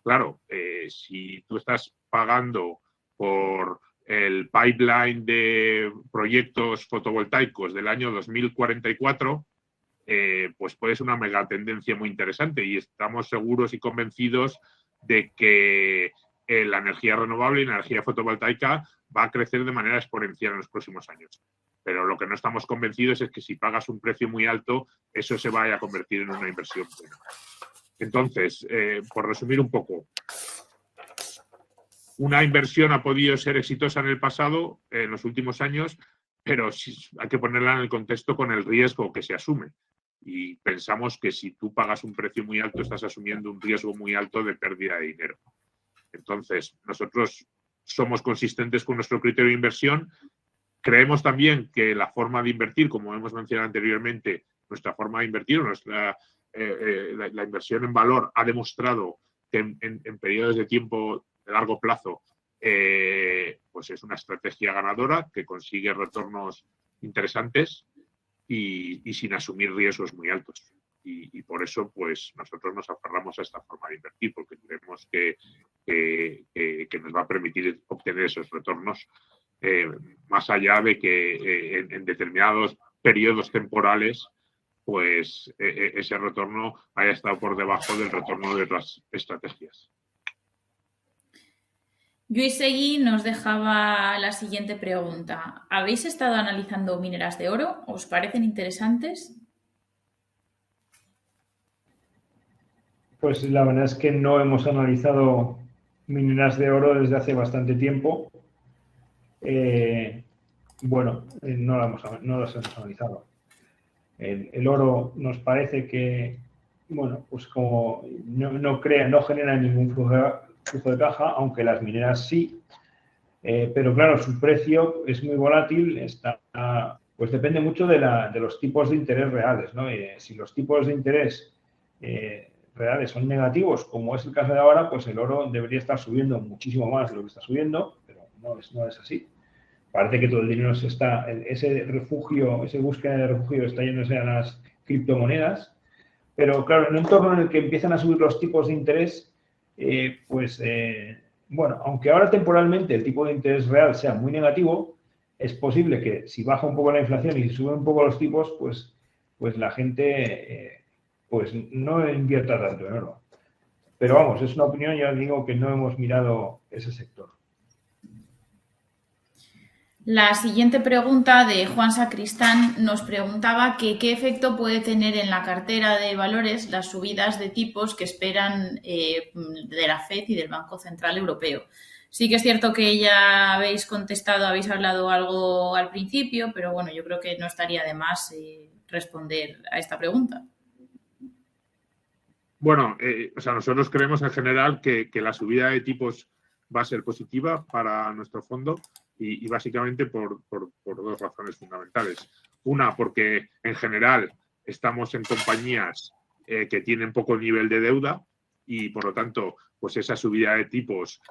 Claro, si tú estás pagando por el pipeline de proyectos fotovoltaicos del año 2044, pues puede ser una megatendencia muy interesante y estamos seguros y convencidos de que la energía renovable y la energía fotovoltaica va a crecer de manera exponencial en los próximos años. Pero lo que no estamos convencidos es que si pagas un precio muy alto, eso se vaya a convertir en una inversión buena. Entonces, por resumir un poco, una inversión ha podido ser exitosa en el pasado, en los últimos años, pero hay que ponerla en el contexto con el riesgo que se asume. Y pensamos que si tú pagas un precio muy alto, estás asumiendo un riesgo muy alto de pérdida de dinero. Entonces, nosotros somos consistentes con nuestro criterio de inversión. Creemos también que la forma de invertir, como hemos mencionado anteriormente, nuestra forma de invertir, la inversión en valor ha demostrado que en periodos de tiempo de largo plazo pues es una estrategia ganadora que consigue retornos interesantes y sin asumir riesgos muy altos. Y por eso pues nosotros nos aferramos a esta forma de invertir, porque creemos que nos va a permitir obtener esos retornos más allá de que en determinados periodos temporales pues ese retorno haya estado por debajo del retorno de otras estrategias. Luis Seguí nos dejaba la siguiente pregunta. ¿Habéis estado analizando mineras de oro? ¿Os parecen interesantes? Pues la verdad es que no hemos analizado mineras de oro desde hace bastante tiempo. No las hemos analizado. El oro nos parece que, bueno, pues como no genera ningún flujo de caja, aunque las mineras sí, pero claro, su precio es muy volátil, pues depende mucho de los tipos de interés reales, ¿no? Si los tipos de interés reales son negativos, como es el caso de ahora, pues el oro debería estar subiendo muchísimo más de lo que está subiendo, pero no es así. Parece que todo el dinero ese refugio, esa búsqueda de refugio está yéndose a las criptomonedas, pero claro, en un entorno en el que empiezan a subir los tipos de interés, bueno, aunque ahora temporalmente el tipo de interés real sea muy negativo, es posible que si baja un poco la inflación y sube un poco los tipos, pues la gente pues no invierta tanto en oro. Pero vamos, es una opinión, ya digo que no hemos mirado ese sector. La siguiente pregunta de Juan Sacristán nos preguntaba que qué efecto puede tener en la cartera de valores las subidas de tipos que esperan de la FED y del Banco Central Europeo. Sí que es cierto que ya habéis contestado, habéis hablado algo al principio, pero bueno, yo creo que no estaría de más responder a esta pregunta. Bueno, nosotros creemos en general que la subida de tipos va a ser positiva para nuestro fondo y básicamente por dos razones fundamentales. Una, porque en general estamos en compañías que tienen poco nivel de deuda y por lo tanto pues esa subida de tipos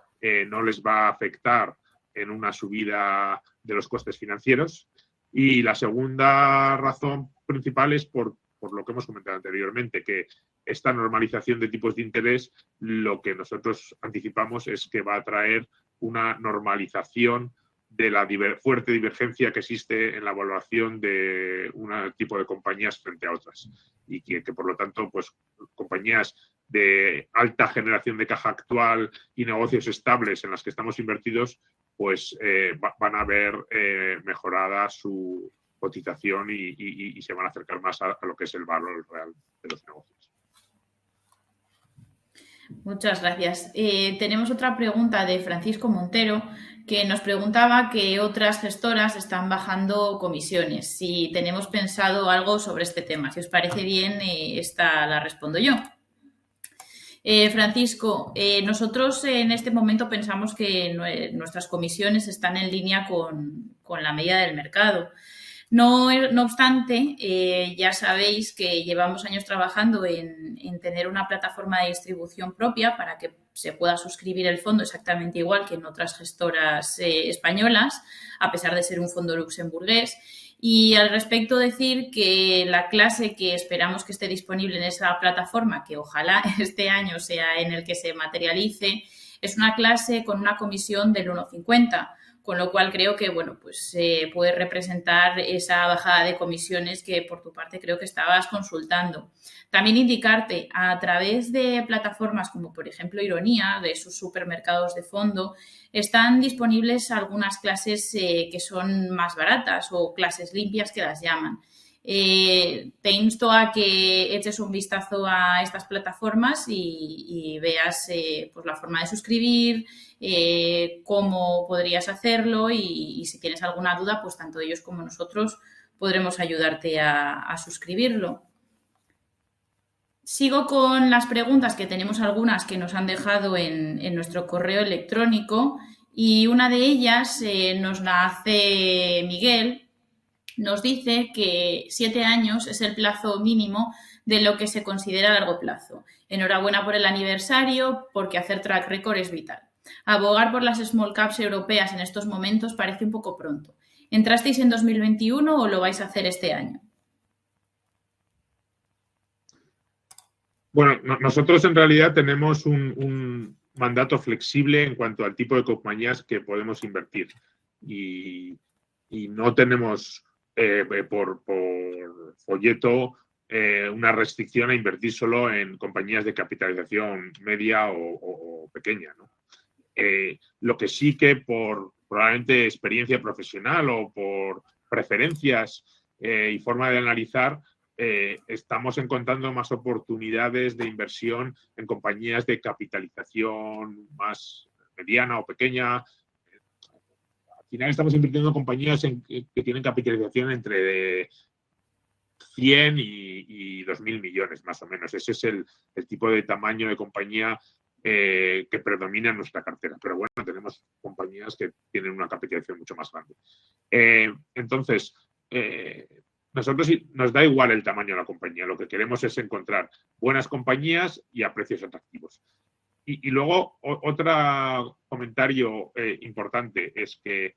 no les va a afectar en una subida de los costes financieros. Y la segunda razón principal es por lo que hemos comentado anteriormente, que esta normalización de tipos de interés lo que nosotros anticipamos es que va a traer una normalización de la fuerte divergencia que existe en la valoración de un tipo de compañías frente a otras y que por lo tanto pues compañías de alta generación de caja actual y negocios estables en las que estamos invertidos pues van a ver mejorada su cotización y se van a acercar más a lo que es el valor real de los negocios. Muchas gracias. Tenemos otra pregunta de Francisco Montero que nos preguntaba que otras gestoras están bajando comisiones. Si tenemos pensado algo sobre este tema. Si os parece bien, esta la respondo yo. Francisco, nosotros en este momento pensamos que nuestras comisiones están en línea con la medida del mercado. No obstante, ya sabéis que llevamos años trabajando en tener una plataforma de distribución propia para que se pueda suscribir el fondo exactamente igual que en otras gestoras españolas, a pesar de ser un fondo luxemburgués. Y al respecto decir que la clase que esperamos que esté disponible en esa plataforma, que ojalá este año sea en el que se materialice, es una clase con una comisión del 1,50. Con lo cual creo que, bueno, pues puede representar esa bajada de comisiones que por tu parte creo que estabas consultando. También indicarte a través de plataformas como por ejemplo Ironía, de sus supermercados de fondo, están disponibles algunas clases que son más baratas o clases limpias que las llaman. Te insto a que eches un vistazo a estas plataformas y veas pues la forma de suscribir, cómo podrías hacerlo y si tienes alguna duda, pues tanto ellos como nosotros podremos ayudarte a suscribirlo. Sigo con las preguntas, que tenemos algunas que nos han dejado en nuestro correo electrónico y una de ellas nos la hace Miguel. Nos dice que 7 años es el plazo mínimo de lo que se considera largo plazo. Enhorabuena por el aniversario, porque hacer track record es vital. Abogar por las small caps europeas en estos momentos parece un poco pronto. ¿Entrasteis en 2021 o lo vais a hacer este año? Bueno, nosotros en realidad tenemos un mandato flexible en cuanto al tipo de compañías que podemos invertir y no tenemos por folleto una restricción a invertir solo en compañías de capitalización media o pequeña, ¿no? Lo que sí que por probablemente experiencia profesional o por preferencias y forma de analizar, estamos encontrando más oportunidades de inversión en compañías de capitalización más mediana o pequeña. Al final estamos invirtiendo en compañías que tienen capitalización entre 100 y 2.000 millones, más o menos. Ese es el tipo de tamaño de compañía que predomina en nuestra cartera. Pero bueno, tenemos compañías que tienen una capitalización mucho más grande. Entonces, nosotros nos da igual el tamaño de la compañía. Lo que queremos es encontrar buenas compañías y a precios atractivos. Y luego, otro comentario importante es que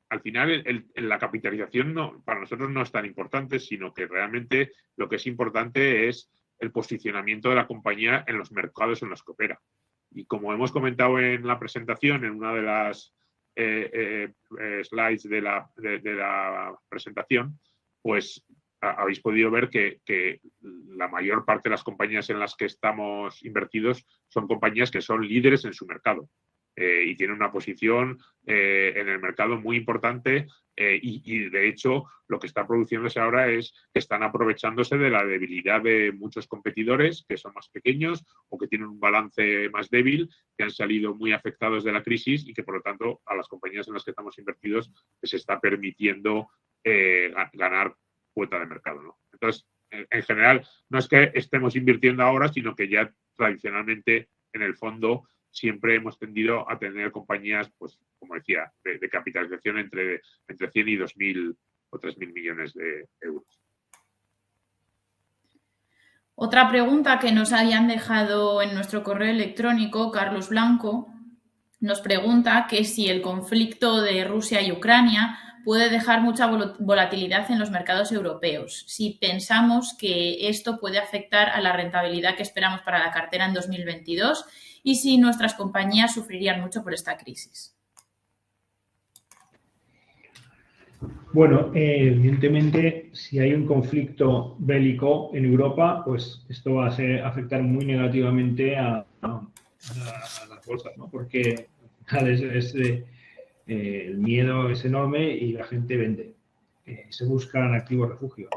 al final la capitalización para nosotros no es tan importante, sino que realmente lo que es importante es el posicionamiento de la compañía en los mercados en los que opera. Y como hemos comentado en la presentación, en una de las slides de la presentación, pues habéis podido ver que la mayor parte de las compañías en las que estamos invertidos son compañías que son líderes en su mercado y tienen una posición en el mercado muy importante y de hecho lo que está produciéndose ahora es que están aprovechándose de la debilidad de muchos competidores que son más pequeños o que tienen un balance más débil, que han salido muy afectados de la crisis y que por lo tanto a las compañías en las que estamos invertidos les está permitiendo ganar cuota de mercado, ¿no? Entonces, en general, no es que estemos invirtiendo ahora, sino que ya tradicionalmente en el fondo siempre hemos tendido a tener compañías, pues, como decía, de capitalización entre 100 y 2.000 o 3.000 millones de euros. Otra pregunta que nos habían dejado en nuestro correo electrónico, Carlos Blanco, nos pregunta que si el conflicto de Rusia y Ucrania puede dejar mucha volatilidad en los mercados europeos, si pensamos que esto puede afectar a la rentabilidad que esperamos para la cartera en 2022 y si nuestras compañías sufrirían mucho por esta crisis. Bueno, evidentemente, si hay un conflicto bélico en Europa, pues esto va a afectar muy negativamente a las bolsas, ¿no? Porque el miedo es enorme y la gente vende. Se buscan activos refugio.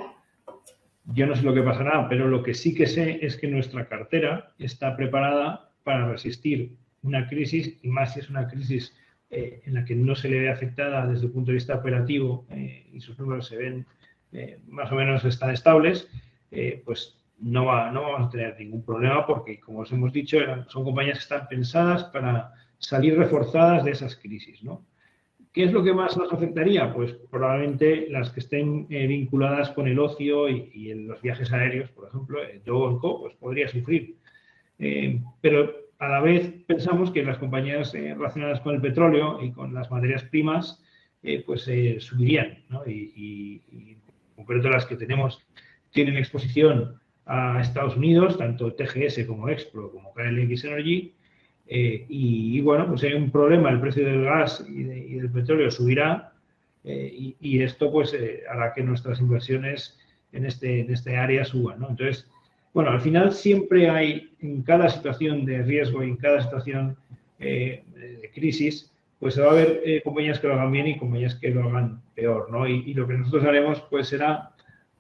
Yo no sé lo que pasará, pero lo que sí que sé es que nuestra cartera está preparada para resistir una crisis, y más si es una crisis en la que no se le ve afectada desde el punto de vista operativo y sus números se ven más o menos están estables, pues no vamos a tener ningún problema porque, como os hemos dicho, son compañías que están pensadas para salir reforzadas de esas crisis, ¿no? ¿Qué es lo que más nos afectaría? Pues probablemente las que estén vinculadas con el ocio y en los viajes aéreos, por ejemplo, Dow & Co, pues podría sufrir. Pero a la vez pensamos que las compañías relacionadas con el petróleo y con las materias primas pues subirían, ¿no? Y en concreto las que tienen exposición a Estados Unidos, tanto TGS como Expro como KLX Energy, y bueno, pues hay un problema, el precio del gas y del petróleo subirá y esto pues hará que nuestras inversiones en este área suban, ¿no? Entonces, bueno, al final siempre hay, en cada situación de riesgo y en cada situación de crisis, pues se va a haber compañías que lo hagan bien y compañías que lo hagan peor, ¿no? Y lo que nosotros haremos pues será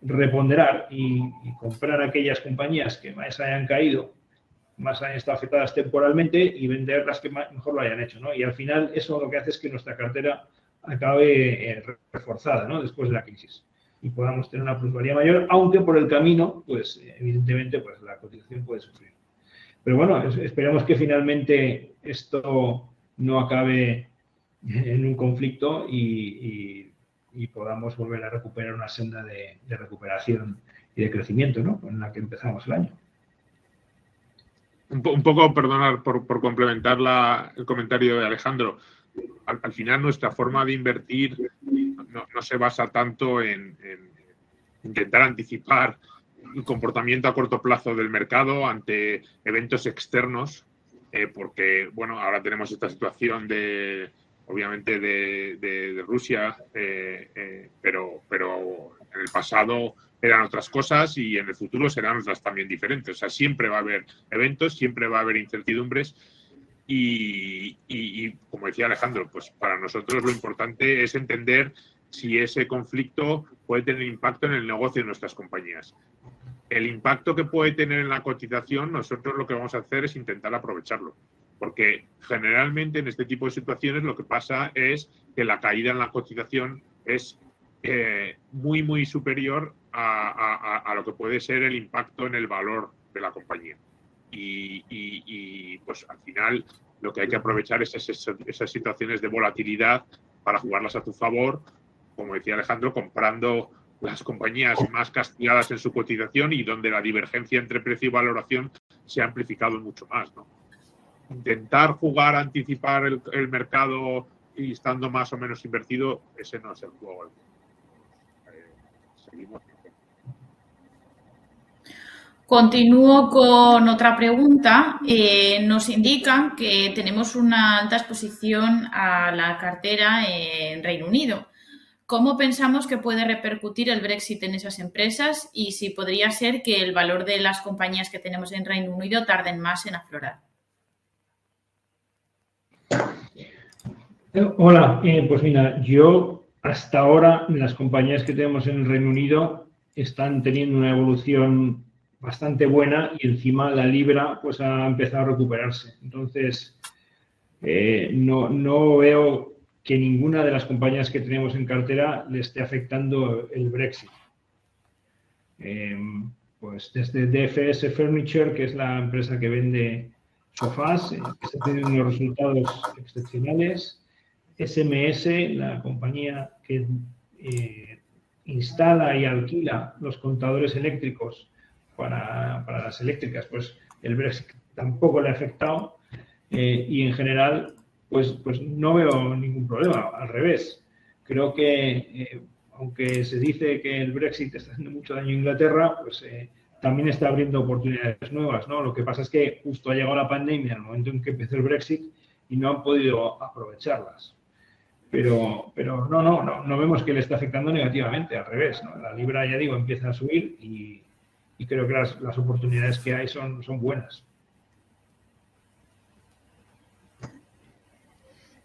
reponderar y comprar aquellas compañías que más hayan caído, más hayan estado afectadas temporalmente y vender las que mejor lo hayan hecho, ¿no? Y al final eso lo que hace es que nuestra cartera acabe reforzada, ¿no? Después de la crisis y podamos tener una plusvalía mayor, aunque por el camino, pues evidentemente, pues la cotización puede sufrir. Pero bueno, esperemos que finalmente esto no acabe en un conflicto y podamos volver a recuperar una senda de recuperación y de crecimiento, ¿no? Con la que empezamos el año. Un poco, perdonar por complementar el comentario de Alejandro. Al final nuestra forma de invertir no se basa tanto en intentar anticipar el comportamiento a corto plazo del mercado ante eventos externos, porque, bueno, ahora tenemos esta situación obviamente de Rusia, pero en el pasado eran otras cosas y en el futuro serán otras también diferentes. O sea, siempre va a haber eventos, siempre va a haber incertidumbres y como decía Alejandro, pues para nosotros lo importante es entender si ese conflicto puede tener impacto en el negocio de nuestras compañías. El impacto que puede tener en la cotización, nosotros lo que vamos a hacer es intentar aprovecharlo. Porque generalmente en este tipo de situaciones lo que pasa es que la caída en la cotización es muy, muy superior a lo que puede ser el impacto en el valor de la compañía. Y pues al final lo que hay que aprovechar es esas situaciones de volatilidad para jugarlas a tu favor, como decía Alejandro, comprando las compañías más castigadas en su cotización y donde la divergencia entre precio y valoración se ha amplificado mucho más, ¿no? Intentar jugar a anticipar el mercado y estando más o menos invertido, ese no es el juego. Seguimos. Continúo con otra pregunta. Nos indican que tenemos una alta exposición a la cartera en Reino Unido. ¿Cómo pensamos que puede repercutir el Brexit en esas empresas y si podría ser que el valor de las compañías que tenemos en Reino Unido tarden más en aflorar? Hola, pues mira, yo hasta ahora las compañías que tenemos en el Reino Unido están teniendo una evolución bastante buena y encima la libra pues ha empezado a recuperarse. Entonces, no veo que ninguna de las compañías que tenemos en cartera le esté afectando el Brexit. Pues desde DFS Furniture, que es la empresa que vende sofás, que está teniendo unos resultados excepcionales. SMS, la compañía que instala y alquila los contadores eléctricos para las eléctricas, pues el Brexit tampoco le ha afectado y en general pues no veo ningún problema, al revés. Creo que aunque se dice que el Brexit está haciendo mucho daño a Inglaterra, pues también está abriendo oportunidades nuevas, ¿no? Lo que pasa es que justo ha llegado la pandemia, al momento en que empezó el Brexit, y no han podido aprovecharlas. Pero no vemos que le está afectando negativamente, al revés, ¿no? La libra, ya digo, empieza a subir y creo que las oportunidades que hay son buenas.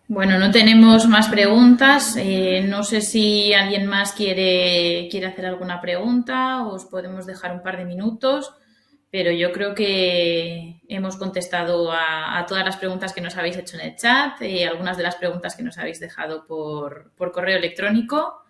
Bueno, no tenemos más preguntas. No sé si alguien más quiere hacer alguna pregunta. Os podemos dejar un par de minutos, pero yo creo que hemos contestado a todas las preguntas que nos habéis hecho en el chat y algunas de las preguntas que nos habéis dejado por correo electrónico.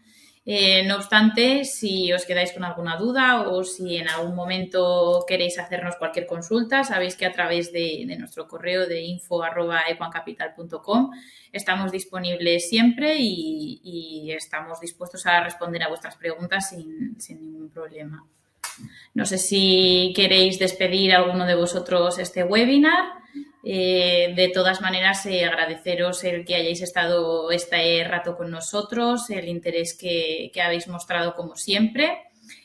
No obstante, si os quedáis con alguna duda o si en algún momento queréis hacernos cualquier consulta, sabéis que a través de nuestro correo de info@equancapital.com estamos disponibles siempre y estamos dispuestos a responder a vuestras preguntas sin ningún problema. No sé si queréis despedir a alguno de vosotros este webinar. De todas maneras, agradeceros el que hayáis estado este rato con nosotros, el interés que habéis mostrado como siempre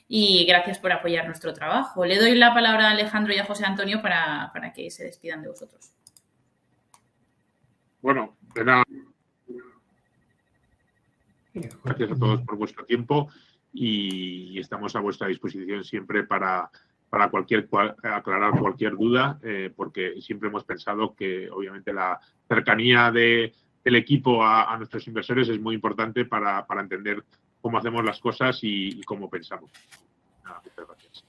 y gracias por apoyar nuestro trabajo. Le doy la palabra a Alejandro y a José Antonio para que se despidan de vosotros. Bueno, de nada. Gracias a todos por vuestro tiempo y estamos a vuestra disposición siempre para aclarar cualquier duda, porque siempre hemos pensado que obviamente la cercanía del equipo a nuestros inversores es muy importante para entender cómo hacemos las cosas y cómo pensamos. Nada, muchas gracias.